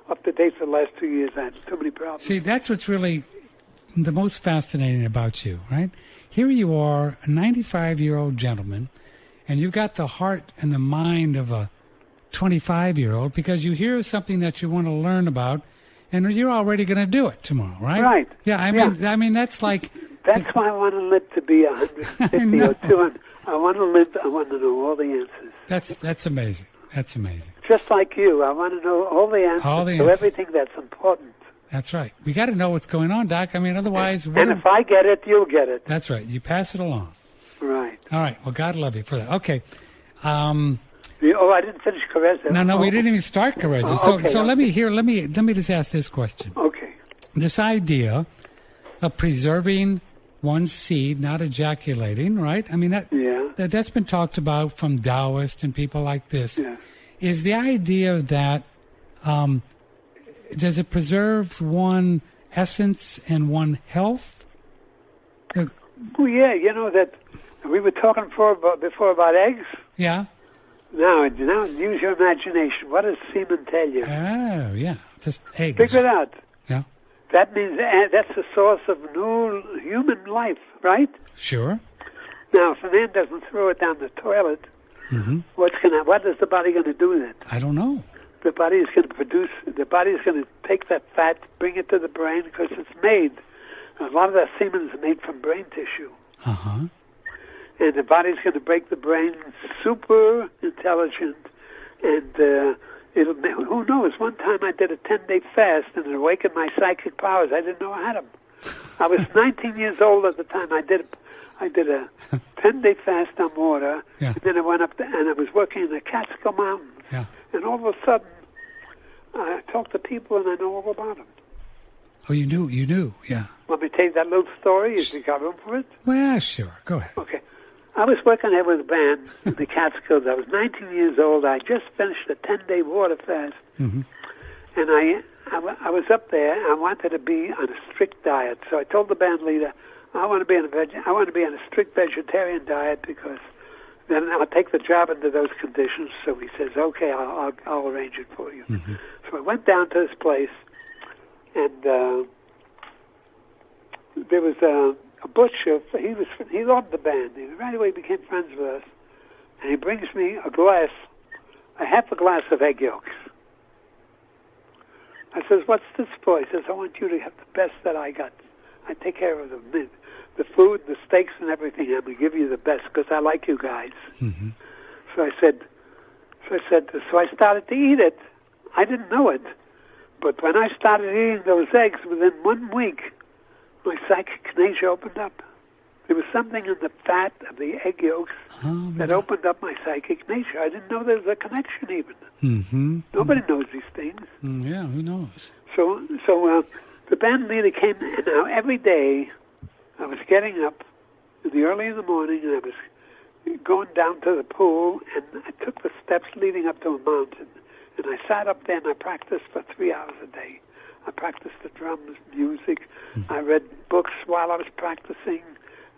D: up to date for the last 2 years. I had too many problems.
C: See, that's what's really the most fascinating about you, right? Here you are, a 95-year-old gentleman, and you've got the heart and the mind of a 25-year-old because you hear something that you want to learn about, and you're already going to do it tomorrow, right?
D: Right.
C: Yeah, I mean that's like...
D: That's why I want to live to be 150 or 200. I want to live. I want to know all the answers.
C: That's amazing. That's amazing.
D: Just like you, I want to know all the answers to everything that's important.
C: That's right. We got to know what's going on, Doc. I mean, otherwise...
D: And if I get it, you'll get it.
C: That's right. You pass it along.
D: Right.
C: All right. Well, God love you for that. Okay.
D: I didn't finish Carezia.
C: No, we didn't even start Carezia. So let me just ask this question.
D: Okay.
C: This idea of preserving one's seed, not ejaculating, right? I mean, that's been talked about from Taoists and people like this.
D: Yeah.
C: Is the idea that does it preserve one essence and one health?
D: Oh, yeah. You know that we were talking before about eggs.
C: Yeah.
D: Now, use your imagination. What does semen tell you?
C: Oh, yeah. Just eggs.
D: Figure it out.
C: Yeah.
D: That means that's the source of new human life, right?
C: Sure.
D: Now, if a man doesn't throw it down the toilet, what is the body going to do with it?
C: I don't know.
D: the body is going to take that fat, bring it to the brain, because it's made. A lot of that semen is made from brain tissue.
C: Uh-huh.
D: And the body's going to break the brain super intelligent, and who knows? One time I did a 10-day fast, and it awakened my psychic powers. I didn't know I had them. I was 19 years old at the time. I did a 10-day fast on water, and then I went up and I was working in the Catskill Mountains.
C: Yeah.
D: And all of a sudden, I talked to people, and I know all about them.
C: Oh, you knew, yeah.
D: Want me to tell you that little story? If you got room for it?
C: Well, sure. Go ahead.
D: Okay. I was working there with a band in the Catskills. I was 19 years old. I just finished a 10-day water fast.
C: Mm-hmm.
D: And I was up there. I wanted to be on a strict diet. So I told the band leader, I want to be on a strict vegetarian diet, because then I'll take the job under those conditions. So he says, okay, I'll arrange it for you.
C: Mm-hmm.
D: So I went down to this place, and there was a butcher. He loved the band. He right away became friends with us, and he brings me a half a glass of egg yolks. I says, "What's this for?" He says, "I want you to have the best that I got. I take care of the food, the steaks, and everything. I'm going to give you the best because I like you guys."
C: Mm-hmm.
D: So I started to eat it. I didn't know it, but when I started eating those eggs, within 1 week, my psychic nature opened up. There was something in the fat of the egg yolks that opened up my psychic nature. I didn't know there was a connection even.
C: Mm-hmm.
D: Nobody knows these things.
C: Yeah, who knows?
D: So the band leader came, and now every day I was getting up early in the morning, and I was going down to the pool, and I took the steps leading up to a mountain, and I sat up there and I practiced for 3 hours a day. I practiced the drums, music. Mm-hmm. I read books while I was practicing.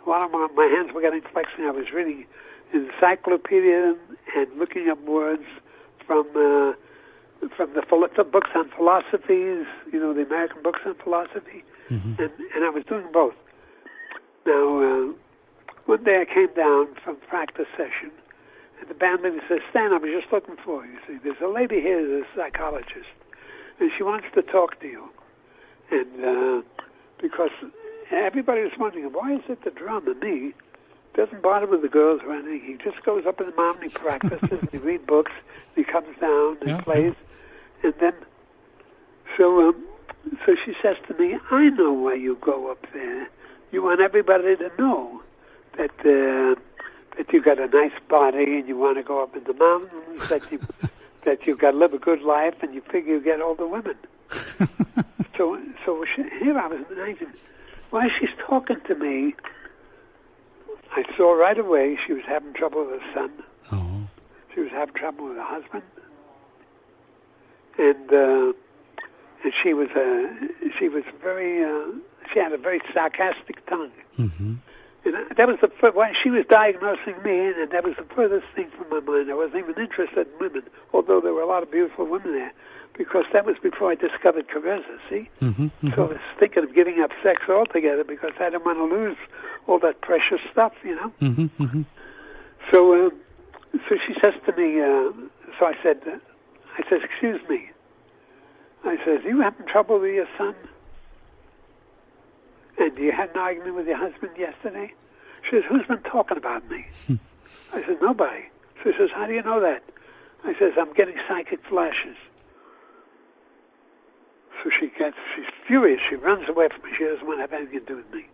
D: While my hands were getting flexing, I was reading encyclopedia and looking up words from the books on philosophies, the American books on philosophy, mm-hmm. and I was doing both. Now, one day I came down from practice session, and the band leader says, "Stan, I was just looking for you. See, there's a lady here, there's a psychologist, and she wants to talk to you." And because everybody was wondering, why is it the drummer, me, doesn't bother with the girls or anything? He just goes up in the mountain, he practices, he reads books, he comes down, and plays. And then, so she says to me, "I know why you go up there. You want everybody to know that you got a nice body, and you want to go up in the mountains, that you've got to live a good life, and you figure you get all the women." So here I was thinking, while she's talking to me, I saw right away she was having trouble with her son.
C: Oh.
D: She was having trouble with her husband, and she was very she had a very sarcastic tongue. Mm-hmm. And that was when she was diagnosing me, and that was the furthest thing from my mind. I wasn't even interested in women, although there were a lot of beautiful women there, because that was before I discovered Carezza, see? Mm-hmm, mm-hmm. So I was thinking of giving up sex altogether because I didn't want to lose all that precious stuff, Mm-hmm, mm-hmm. So she says to me, so I said, "Excuse me." I says, "You having trouble with your son? And you had an argument with your husband yesterday?" She says, "Who's been talking about me?" I said, "Nobody." She says, "How do you know that?" I says, "I'm getting psychic flashes." So she's furious. She runs away from me. She doesn't want to have anything to do with me.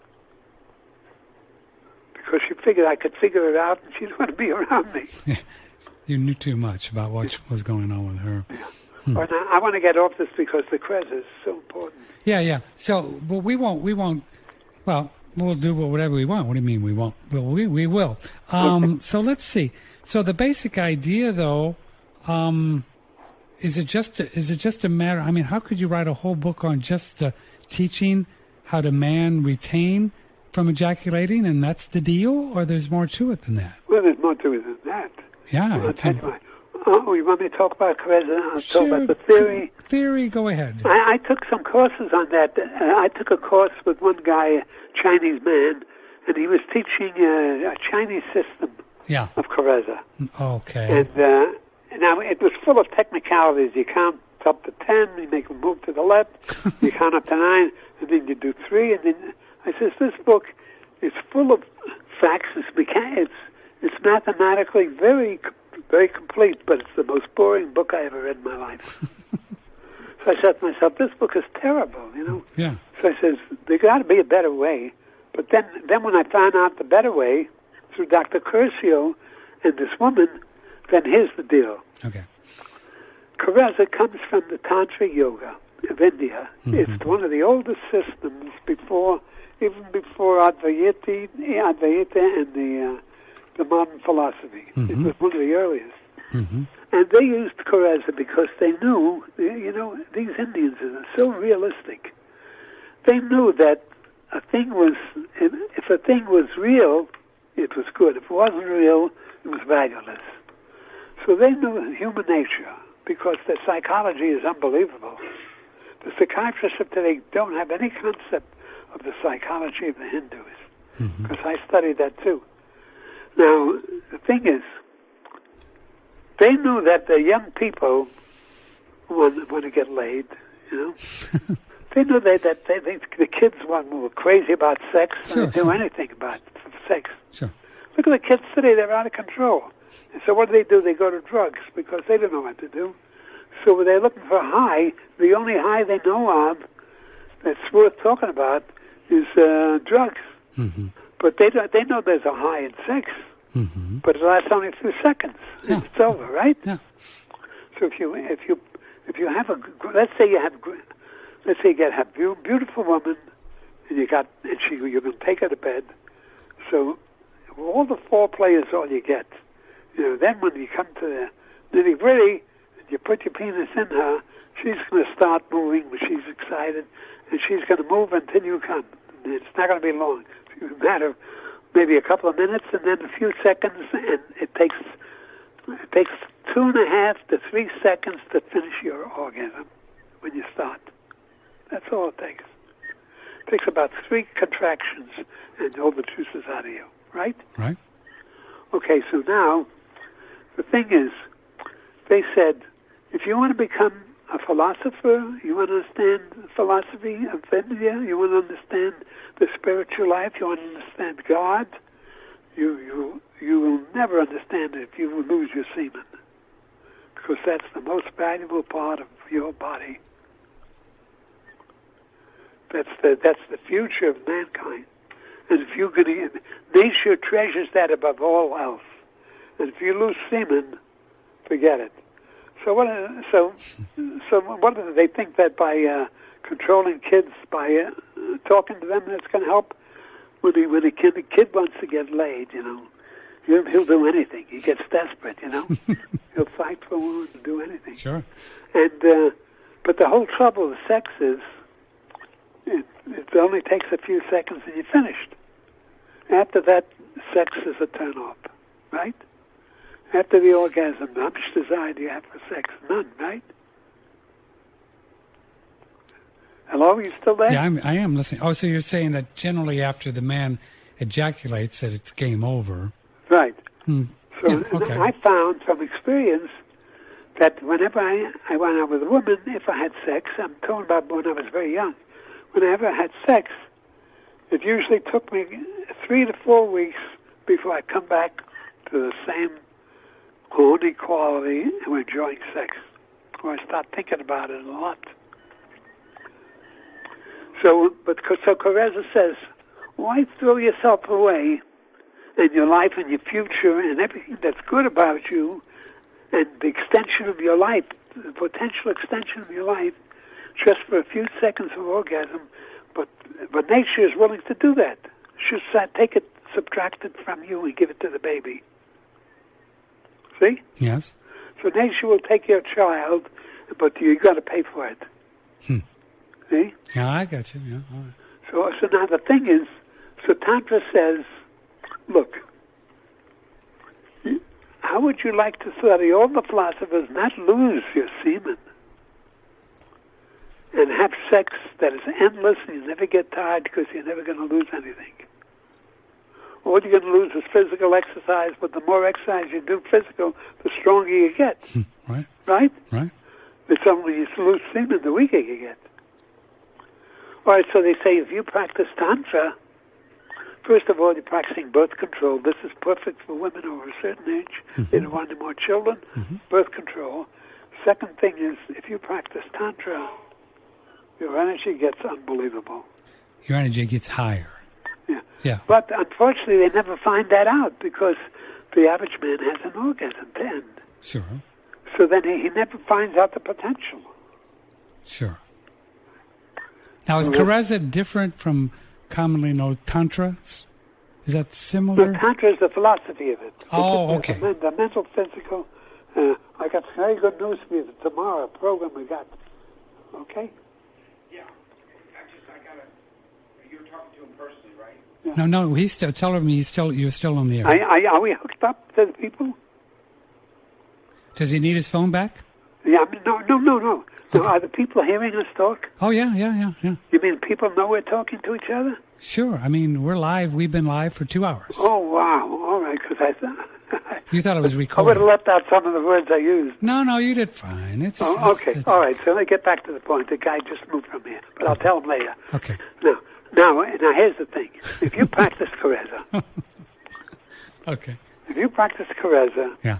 D: Because she figured I could figure it out, and she didn't want to be around me.
C: Yeah. You knew too much about what was going on with her.
D: Yeah. Now, I want to get off this because the Krez is so important.
C: Yeah. So, but we won't. Well, we'll do whatever we want. What do you mean we won't? Well, we will.
D: Okay.
C: So let's see. So the basic idea, though, is it just a matter? I mean, how could you write a whole book on just teaching how to man retain from ejaculating, and that's the deal, or there's more to it than that?
D: Well, there's more to it than that.
C: Yeah.
D: Well, you want me to talk about Carezza? I'll
C: sure.
D: talk about the theory.
C: Theory, go ahead.
D: I took some courses on that. I took a course with one guy, a Chinese man, and he was teaching a Chinese system of Carezza.
C: Okay.
D: Now, it was full of technicalities. You count up to 10, you make a move to the left, you count up to 9, and then you do 3, and then I says, this book is full of facts. It's mathematically very, very complete, but it's the most boring book I ever read in my life. So I said to myself, this book is terrible,
C: Yeah.
D: So I says, there got to be a better way. But then when I found out the better way through Dr. Curcio and this woman, then here's the deal.
C: Okay.
D: Kareza comes from the Tantric Yoga of India. Mm-hmm. It's one of the oldest systems even before Advaita and the modern philosophy. Mm-hmm. It was one of the earliest. Mm-hmm. And they used Kareza because they knew, these Indians are so realistic. They knew that if a thing was real, it was good. If it wasn't real, it was valueless. So they knew human nature because their psychology is unbelievable. The psychiatrists of today don't have any concept of the psychology of the Hindus, because I studied that too. Now, the thing is, they knew that the young people want to get laid, They knew that the kids were crazy about sex, and they do anything about sex.
C: Sure.
D: Look at the kids today, they're out of control. And so what do? They go to drugs because they don't know what to do. So when they're looking for a high, the only high they know of that's worth talking about is drugs. Mm-hmm. But they know there's a high in sex, but it lasts only a few seconds. Yeah. It's over, right? Yeah. So if you have let's say you have a beautiful woman, and you're going to take her to bed. So all the foreplay is all you get. Then when you come to the nitty-gritty, you put your penis in her, she's going to start moving when she's excited, and she's going to move until you come. It's not going to be long. It's a matter of maybe a couple of minutes, and then a few seconds, and it takes 2.5 to 3 seconds to finish your orgasm when you start. That's all it takes. It takes about 3 contractions, and all the juice is out of you, right?
C: Right.
D: Okay, so now, the thing is, they said, if you want to become a philosopher, you want to understand the philosophy of India, you want to understand the spiritual life, you want to understand God, you will never understand it if you lose your semen, because that's the most valuable part of your body. That's the future of mankind. And if you're going to, nature treasures that above all else. And if you lose semen, forget it. So what do they think that by controlling kids, by talking to them, that's going to help? When the kid wants to get laid, he'll do anything. He gets desperate, He'll fight for a woman to do anything.
C: Sure.
D: And but the whole trouble with sex is, it only takes a few seconds and you're finished. After that, sex is a turn-off, right? After the orgasm, how much desire do you have for sex? None, right? Hello, are you still there?
C: Yeah, I am listening. Oh, so you're saying that generally after the man ejaculates that it's game over.
D: Right.
C: So okay.
D: I found from experience that whenever I went out with a woman, if I had sex, I'm talking about when I was very young, whenever I had sex, it usually took me 3 to 4 weeks before I come back to the same horny quality and enjoying sex, or I start thinking about it a lot. So Kareza says, why throw yourself away and your life and your future and everything that's good about you and the extension of your life, the potential extension of your life, just for a few seconds of orgasm? But nature is willing to do that. She'll take it, subtract it from you, and give it to the baby. See?
C: Yes.
D: So nature will take your child, but you got to pay for it. See?
C: Yeah, I got you. Yeah. All right.
D: So now the thing is, so Tantra says, look, how would you like to study all the philosophers, not lose your semen, and have sex that is endless and you never get tired because you're never going to lose anything? all you're going to lose is physical exercise, but the more exercise you do physical, the stronger you get.
C: Right.
D: Right?
C: Right.
D: It's only you lose semen, the weaker you get. All right, so they say if you practice Tantra, first of all, you're practicing birth control. This is perfect for women over a certain age. They don't want any more children. Birth control. Second thing is, if you practice Tantra, your energy gets unbelievable.
C: Your energy gets higher.
D: Yeah.
C: Yeah.
D: But unfortunately, they never find that out because the average man has an orgasm to end.
C: Sure.
D: So then he never finds out the potential.
C: Sure. Now, is Carezza different from commonly known Tantra? Is that similar?
D: No, Tantra is the philosophy of it.
C: Oh, okay.
D: The mental, physical. I got very good news for you. Tomorrow, a program we got. Okay?
G: Yeah. You're talking to him personally, right?
D: Yeah.
C: No, he's still telling me you're still on the air.
D: Are we hooked up to the people?
C: Does he need his phone back?
D: Yeah, I mean, no. Okay. Are the people hearing us talk?
C: Oh, yeah.
D: You mean people know we're talking to each other?
C: Sure. I mean, we're live. We've been live for 2 hours.
D: Oh, wow. All right, because I thought...
C: You thought it was
D: I
C: recorded.
D: would have left out some of the words I used.
C: No, you did fine.
D: Okay. All right, so let me get back to the point. The guy just moved from here, but I'll tell him later.
C: Okay.
D: Now, here's the thing. If you practice Carezza...
C: Okay.
D: If you practice Carezza...
C: Yeah.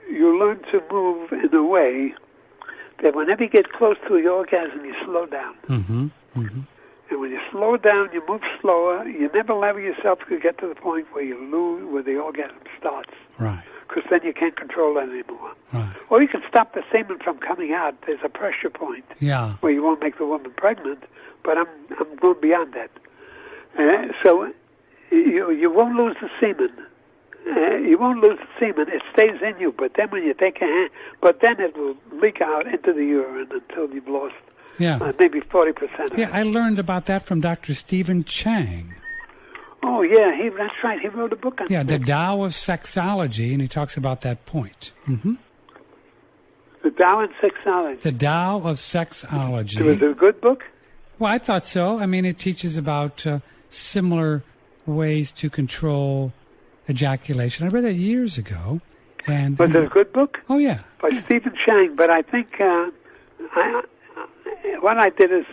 D: You learn to move in a way that whenever you get close to the orgasm, you slow down.
C: Mm-hmm.
D: And when you slow down, you move slower. You never level yourself to get to the point where you lose, where the orgasm starts.
C: Right.
D: Because then you can't control it anymore.
C: Right.
D: Or you can stop the semen from coming out. There's a pressure point.
C: Yeah.
D: Where you won't make the woman pregnant. But I'm going beyond that. So you won't lose the semen. You won't lose the semen. It stays in you. But then when you take a hand, but then it will leak out into the urine until you've lost maybe 40% of it.
C: Yeah, I learned about that from Dr. Stephen Chang.
D: Oh, yeah, that's right. He wrote a book on
C: the Tao of Sexology, and he talks about that point. Mm-hmm.
D: The Tao and Sexology.
C: The Tao of Sexology.
D: Was it a good book?
C: Well, I thought so. I mean, it teaches about similar ways to control ejaculation. I read it years ago. And
D: was it a good book?
C: Oh, yeah.
D: By Stephen Chang. But I think what I did is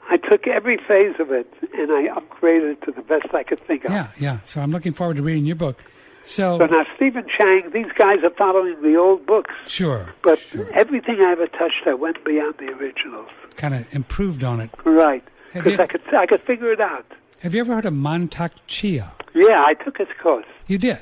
D: I took every phase of it and I upgraded it to the best I could think of.
C: Yeah. So I'm looking forward to reading your book. So
D: now Stephen Chang, these guys are following the old books.
C: Sure.
D: But everything I ever touched, I went beyond the originals.
C: Kind of improved on it.
D: Right. Because I could figure it out.
C: Have you ever heard of Mantak Chia?
D: Yeah, I took his course.
C: You did?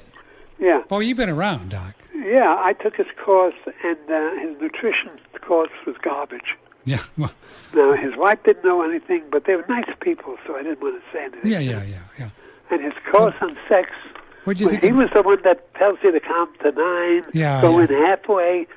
D: Yeah.
C: Well, you've been around, Doc.
D: Yeah, I took his course, and his nutrition course was garbage.
C: Yeah. Well,
D: now, his wife didn't know anything, but they were nice people, so I didn't want to say anything.
C: Yeah.
D: And his course on sex,
C: what'd you think
D: he was the one that tells you to count to 9, go in halfway,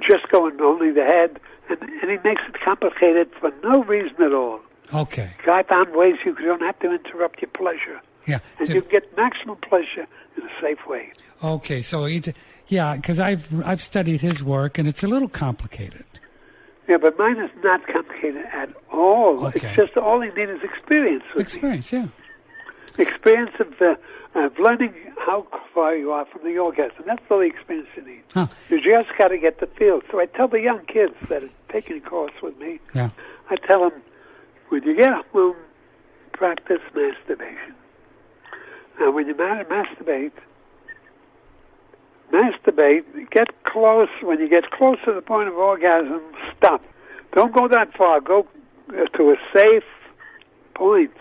D: just go in only the head, and he makes it complicated for no reason at all.
C: Okay.
D: I found ways you don't have to interrupt your pleasure.
C: Yeah.
D: And you get maximum pleasure in a safe way.
C: Okay, so because I've studied his work, and it's a little complicated.
D: Yeah, but mine is not complicated at all.
C: Okay.
D: It's just all you need is experience.
C: Experience.
D: Experience of learning how far you are from the orgasm. That's all the experience you need.
C: Huh.
D: You just got to get the feel. So I tell the young kids that are taking a course with me, I tell them, when you get home, practice masturbation. Now, when you masturbate, get close. When you get close to the point of orgasm, stop. Don't go that far. Go to a safe point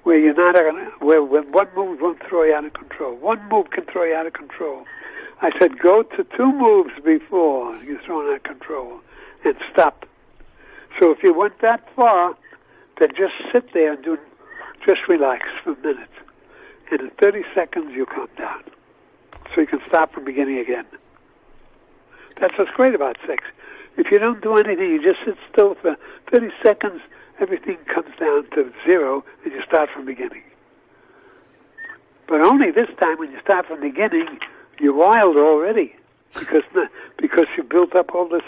D: where you're not where one move won't throw you out of control. One move can throw you out of control. I said, go to 2 moves before you're thrown out of control, and stop. So if you went that far, then just sit there and just relax for a minute. And in 30 seconds, you calm down. So you can stop from beginning again. That's what's great about sex. If you don't do anything, you just sit still for 30 seconds, everything comes down to 0, and you start from beginning. But only this time, when you start from beginning, you're wild already, because you built up all this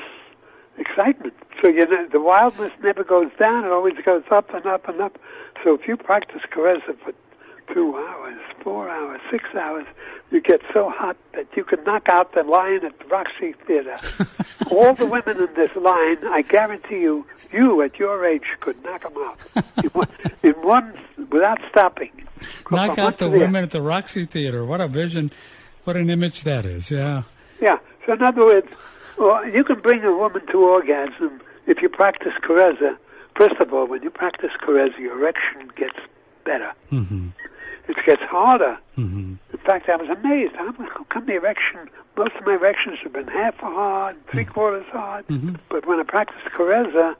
D: excitement. So the wildness never goes down; it always goes up and up and up. So if you practice Carezza for 2 hours, 4 hours, 6 hours. You get so hot that you could knock out the line at the Roxy Theater. All the women in this line, I guarantee you at your age could knock them out in one without stopping.
C: Knock out the women at the Roxy Theater. What a vision! What an image that is. Yeah.
D: Yeah. So in other words, you can bring a woman to orgasm if you practice Carezza. First of all, when you practice Carezza, your erection gets better.
C: Mm-hmm.
D: It gets harder.
C: Mm-hmm.
D: In fact, I was amazed. How come the erection, most of my erections have been half hard, three-quarters hard.
C: Mm-hmm.
D: But when I practiced Carezza,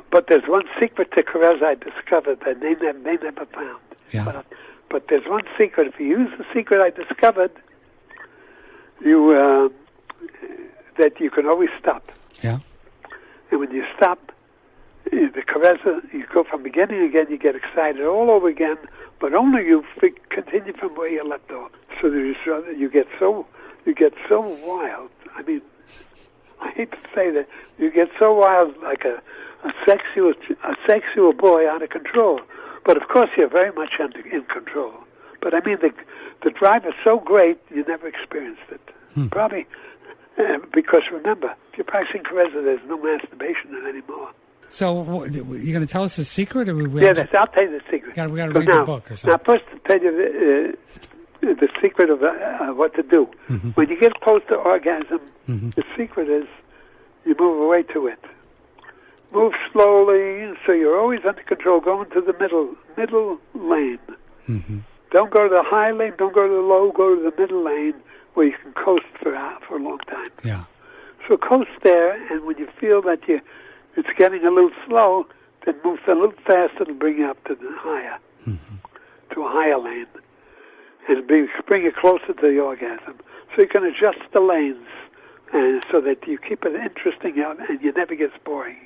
D: but there's one secret to Carezza I discovered that they never found.
C: Yeah.
D: But there's one secret. If you use the secret I discovered, that you can always stop.
C: Yeah.
D: And when you stop, the Carezza, you go from beginning again, you get excited all over again, but only you continue from where you left off. So you get so wild. I mean, I hate to say that, you get so wild like a sexual boy out of control. But of course, you're very much in control. But I mean, the drive is so great, you never experienced it. Probably because remember, if you're practicing Carezza, there's no masturbation anymore.
C: So you're going to tell us the secret? Or
D: I'll tell you the secret.
C: We got to read the book or something.
D: Now, first to tell you the secret of what to do.
C: Mm-hmm.
D: When you get close to orgasm,
C: mm-hmm.
D: the secret is you move away to it. Move slowly, so you're always under control. Go into the middle lane.
C: Mm-hmm.
D: Don't go to the high lane. Don't go to the low. Go to the middle lane where you can coast for a long time.
C: Yeah.
D: So coast there, and when you feel that it's getting a little slow, then move a little faster and bring you up to the higher, to a higher lane, and bring you closer to the orgasm. So you can adjust the lanes, and so that you keep it interesting out, and you never gets boring.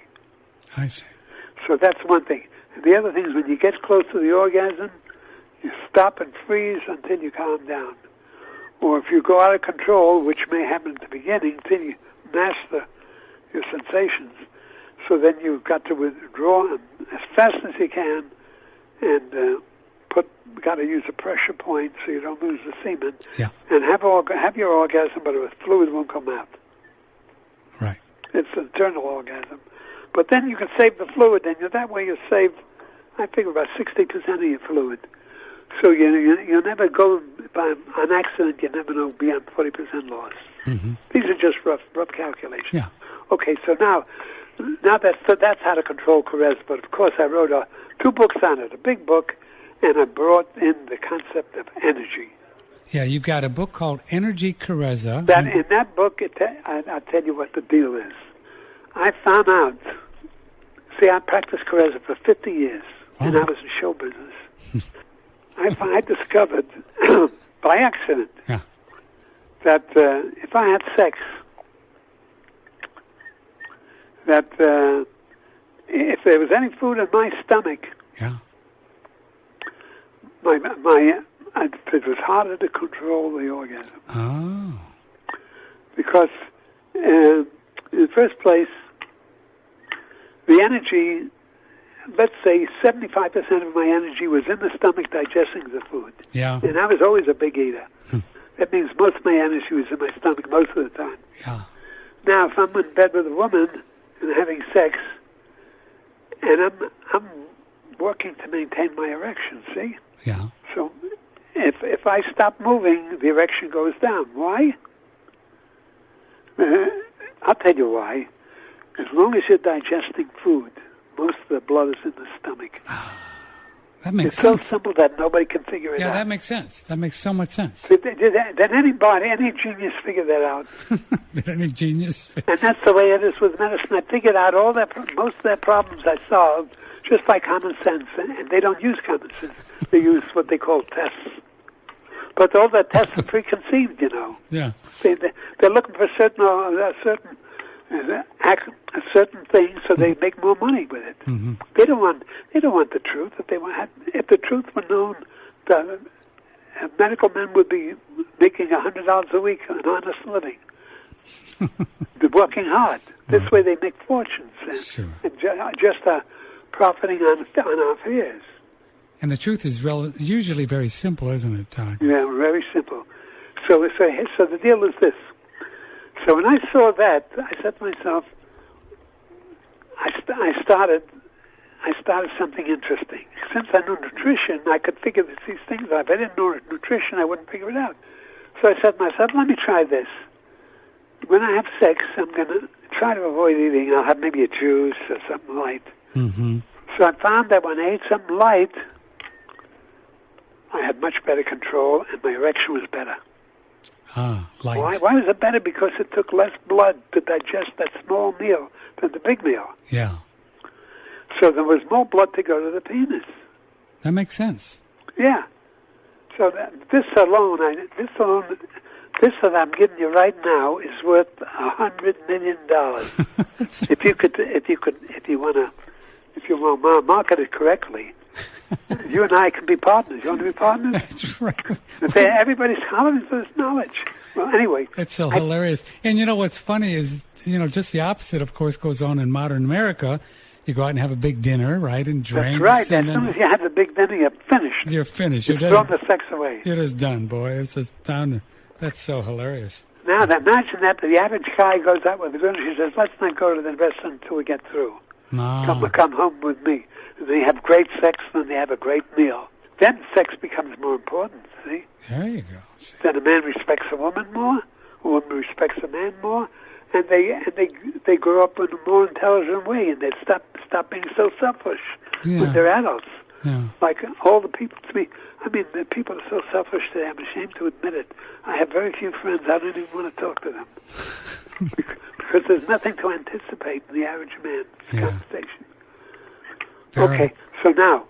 C: I see.
D: So that's one thing. And the other thing is when you get close to the orgasm, you stop and freeze until you calm down. Or if you go out of control, which may happen at the beginning, until you master your sensations. So then you've got to withdraw them as fast as you can, and got to use a pressure point so you don't lose the semen.
C: Yeah.
D: And have your orgasm, but the fluid won't come out.
C: Right.
D: It's an internal orgasm. But then you can save the fluid, and that way you save, I figure, about 60% of your fluid. So you never go by an accident. You never know beyond 40% loss.
C: Mm-hmm.
D: These are just rough calculations.
C: Yeah.
D: Okay, so now that's how to control Carezza. But of course, I wrote 2 books on it, a big book, and I brought in the concept of energy.
C: Yeah, you've got a book called Energy Carezza.
D: In that book, I'll tell you what the deal is. I found out. See, I practiced Carezza for 50 years, and I was in show business. I discovered by accident that if I had sex, that if there was any food in my stomach, it was harder to control the orgasm.
C: Oh.
D: Because in the first place, the energy, let's say 75% of my energy was in the stomach digesting the food.
C: Yeah.
D: And I was always a big eater. That means most of my energy was in my stomach most of the time.
C: Yeah.
D: Now, if I'm in bed with a woman and having sex, and I'm working to maintain my erection, see?
C: Yeah.
D: So if I stop moving, the erection goes down. Why? I'll tell you why. As long as you're digesting food, most of the blood is in the stomach.
C: That makes
D: sense.
C: It's
D: so simple that nobody can figure it out.
C: Yeah, that makes sense. That makes so much sense.
D: Did any genius figure that out?
C: Did any genius?
D: And that's the way it is with medicine. I figured out most of their problems I solved just by common sense. And they don't use common sense. They use what they call tests. But all their tests are preconceived,
C: Yeah.
D: They're looking for a certain thing, so they make more money with it.
C: Mm-hmm.
D: They don't want the truth. If the truth were known, the medical men would be making $100 a week, an honest living. They're working hard. This way, they make fortunes and just profiting on our fears.
C: And the truth is usually very simple, isn't it, Todd?
D: Yeah, very simple. So the deal is this. So when I saw that, I said to myself, I started something interesting. Since I knew nutrition, I could figure these things out. If I didn't know nutrition, I wouldn't figure it out. So I said to myself, let me try this. When I have sex, I'm going to try to avoid eating. I'll have maybe a juice or something light.
C: Mm-hmm.
D: So I found that when I ate something light, I had much better control, and my erection was better.
C: Ah, light.
D: Why was it better? Because it took less blood to digest that small meal than the big meal.
C: Yeah.
D: So there was more blood to go to the penis.
C: That makes sense.
D: Yeah. So this alone that I'm giving you right now is worth $100 million. if you want to market it correctly. You and I can be partners. You want to be partners?
C: That's right.
D: Everybody's hollering for this knowledge. Well, anyway.
C: It's so hilarious. And you know what's funny is, just the opposite, of course, goes on in modern America. You go out and have a big dinner, right, and drinks.
D: That's right. As soon as you have the big dinner, you're finished.
C: You're finished.
D: You've thrown the sex away.
C: You're just done, boy. It's just done. That's so hilarious.
D: Now, imagine that the average guy goes out with a girl and she says, let's not go to the restaurant until we get through.
C: No.
D: Come home with me. And they have great sex and they have a great meal. Then sex becomes more important, see?
C: There you go. See?
D: Then a man respects a woman more, a woman respects a man more, and they grow up in a more intelligent way, and they stop being so selfish when they're adults.
C: Yeah.
D: Like all the people to me, the people are so selfish today, I'm ashamed to admit it. I have very few friends. I don't even want to talk to them. Because there's nothing to anticipate in the average man's conversation. Okay, so now,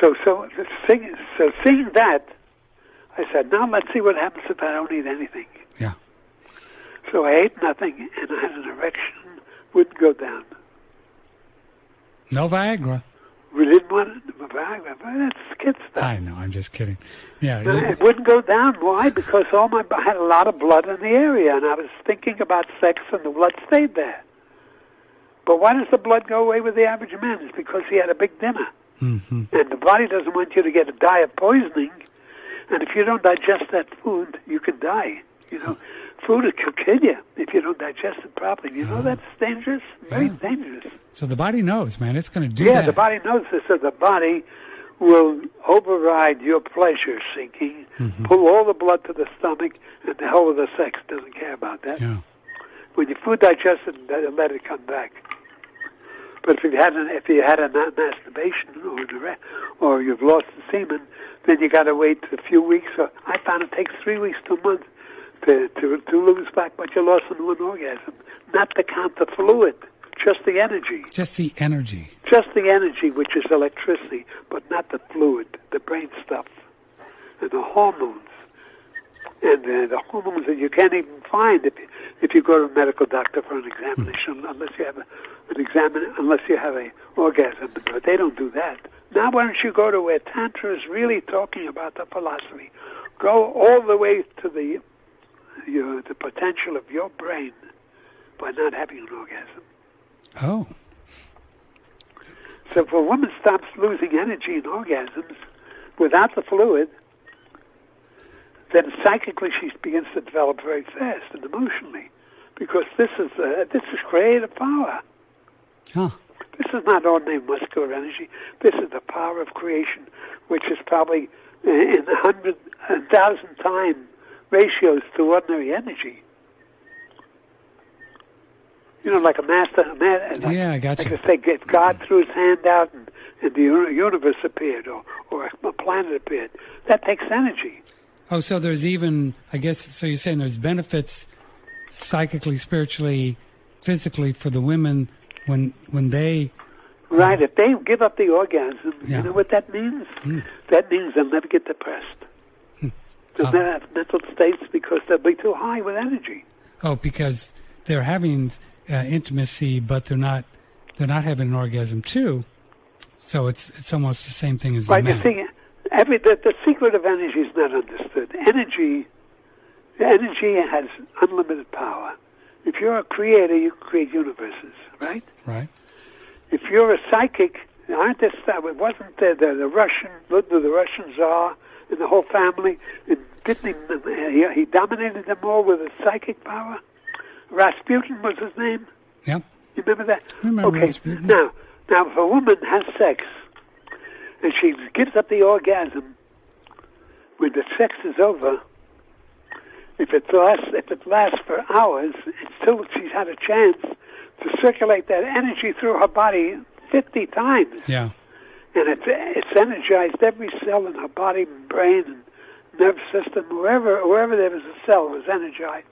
D: seeing that, I said, now let's see what happens if I don't eat anything.
C: Yeah.
D: So I ate nothing, and I had an erection, wouldn't go down.
C: No Viagra.
D: We didn't want Viagra, but that's kid stuff.
C: I know, I'm just kidding. Yeah.
D: It wouldn't go down. Why? Because I had a lot of blood in the area, and I was thinking about sex, and the blood stayed there. But why does the blood go away with the average man? It's because he had a big dinner.
C: Mm-hmm.
D: And the body doesn't want you to get a diet poisoning. And if you don't digest that food, you can die. Food will kill you if you don't digest it properly. You know that's dangerous? Very dangerous.
C: So the body knows, man. It's going to do that.
D: Yeah, the body knows this. So the body will override your pleasure seeking, pull all the blood to the stomach, and the hell with the sex. Doesn't care about that.
C: Yeah.
D: When your food digests it, let it come back. But if you had a masturbation or you've lost the semen, then you got to wait a few weeks. So I found it takes 3 weeks to a month to lose back what you lost in one orgasm. Not to count the fluid, just the energy.
C: Just the energy.
D: Just the energy, which is electricity, but not the fluid, the brain stuff, and the hormones. And the hormones that you can't even find if you go to a medical doctor for an examination, unless you have unless you have an orgasm. But they don't do that. Now, why don't you go to where Tantra is really talking about the philosophy? Go all the way to the potential of your brain by not having an orgasm.
C: Oh.
D: So if a woman stops losing energy in orgasms without the fluid, then psychically she begins to develop very fast and emotionally, because this is creative power.
C: Huh.
D: This is not ordinary muscular energy. This is the power of creation, which is probably in 1,000 times ratios to ordinary energy. Like a master.
C: Yeah, I got you.
D: Like I say, if God threw his hand out and the universe appeared, or a planet appeared, that takes energy.
C: Oh, so there's even, I guess, so you're saying there's benefits psychically, spiritually, physically for the women when they...
D: Right, if they give up the orgasm, you know what that means? That means they'll never get depressed. They'll never have mental states because they'll be too high with energy.
C: Oh, because they're having intimacy, but they're not having an orgasm too. So it's almost the same thing as the men.
D: You see, the secret of energy is not understood. Energy has unlimited power. If you're a creator, you create universes, right?
C: Right.
D: If you're a psychic, Aren't there? Wasn't there the Russian Tsar and the whole family? And didn't he dominated them all with his psychic power? Rasputin was his name.
C: Yep.
D: You remember that?
C: I remember
D: okay.
C: Rasputin.
D: Now, if a woman has sex and she gives up the orgasm when the sex is over, if it lasts for hours, it's still she's had a chance to circulate that energy through her body 50 times.
C: Yeah.
D: And it's energized every cell in her body, brain, and nerve system, wherever there was a cell was energized.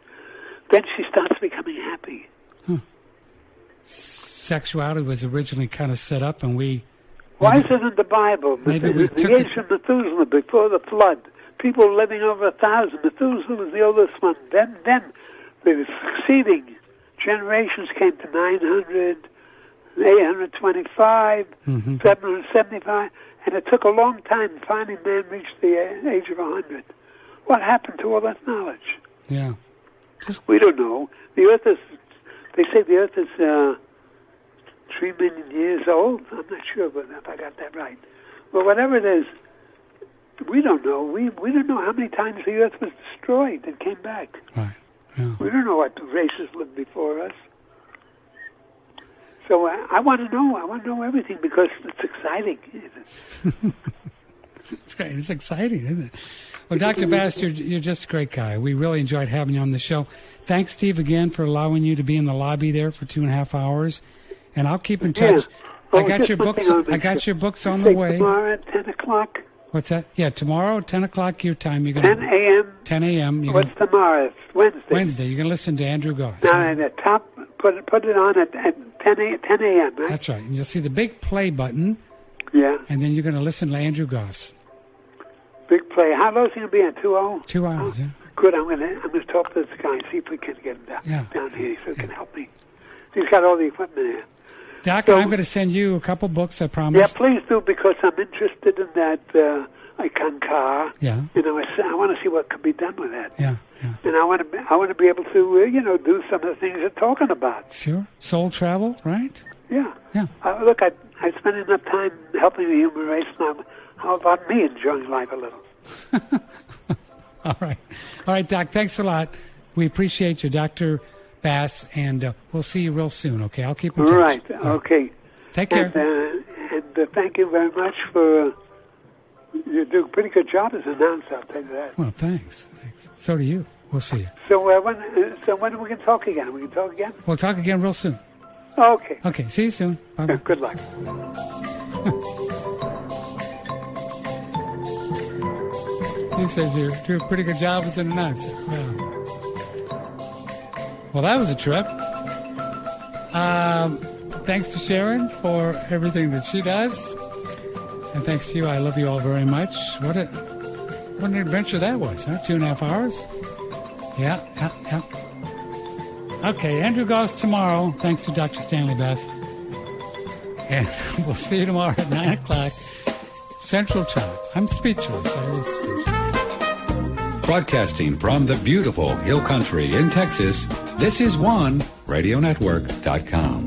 D: Then she starts becoming happy.
C: Sexuality was originally kind of set up, and we...
D: Why is it in the Bible?
C: Maybe we
D: the age of Methuselah, before the flood, people were living over 1,000. Methuselah was the oldest one. Then the succeeding generations came to 900, 825, 775, and it took a long time. Finally, man reached the age of 100. What happened to all that knowledge?
C: Yeah.
D: We don't know. The Earth is, they say the Earth is 3 million years old. I'm not sure if I got that right. Well, whatever it is, we don't know. We don't know how many times the Earth was destroyed and came back.
C: Right. Yeah.
D: We don't know what races lived before us. So I want to know. I want to know everything because it's exciting.
C: It's great. It's exciting, isn't it? Well, Dr. Bass, you're just a great guy. We really enjoyed having you on the show. Thanks, Steve, again for allowing you to be in the lobby there for 2.5 hours. And I'll keep in touch.
D: Yeah.
C: I got your books. I got your books on the way.
D: Tomorrow at 10 o'clock.
C: What's that? Yeah, tomorrow, 10 o'clock your time. You're gonna
D: 10 a.m.
C: 10 a.m.
D: What's tomorrow? It's Wednesday.
C: Wednesday. You're going to listen to Andrew Goss.
D: Now, at the top, put it on at 10 a.m., right?
C: That's right. And you'll see the big play button.
D: Yeah.
C: And then you're going to listen to Andrew Goss.
D: Big play. How long is he going to be at 2 hours?
C: 2 hours, yeah.
D: Good. I'm going to talk to this guy and see if we can get him down here so he can help me. He's got all the equipment here.
C: Doc, I'm going to send you a couple books, I promise.
D: Yeah, please do, because I'm interested in that icon car.
C: Yeah.
D: You know, I want to see what could be done with that.
C: Yeah.
D: And I want to be able to, do some of the things you're talking about.
C: Sure. Soul travel, right?
D: Yeah.
C: Yeah.
D: Look, I spend enough time helping the human race now. How about me enjoying life a little?
C: All right, Doc, thanks a lot. We appreciate you, Dr. Bass, and we'll see you real soon, okay? I'll keep in touch.
D: All right, okay.
C: Take care.
D: And thank you very much for... You do a pretty good job as an announcer, I'll tell you that.
C: Well, thanks. So do you. We'll see you.
D: So when are we going to talk again? We can talk again?
C: We'll talk again real soon.
D: Okay.
C: Okay, see you soon. Bye-bye.
D: Good luck.
C: He says you do a pretty good job as an announcer. Well, that was a trip. Thanks to Sharon for everything that she does. And thanks to you. I love you all very much. What an adventure that was, huh? 2.5 hours? Yeah. Okay, Andrew Goss tomorrow. Thanks to Dr. Stanley Bass. And we'll see you tomorrow at 9 o'clock Central Time. I'm speechless. I was speechless.
A: Broadcasting from the beautiful Hill Country in Texas, this is OneRadioNetwork.com.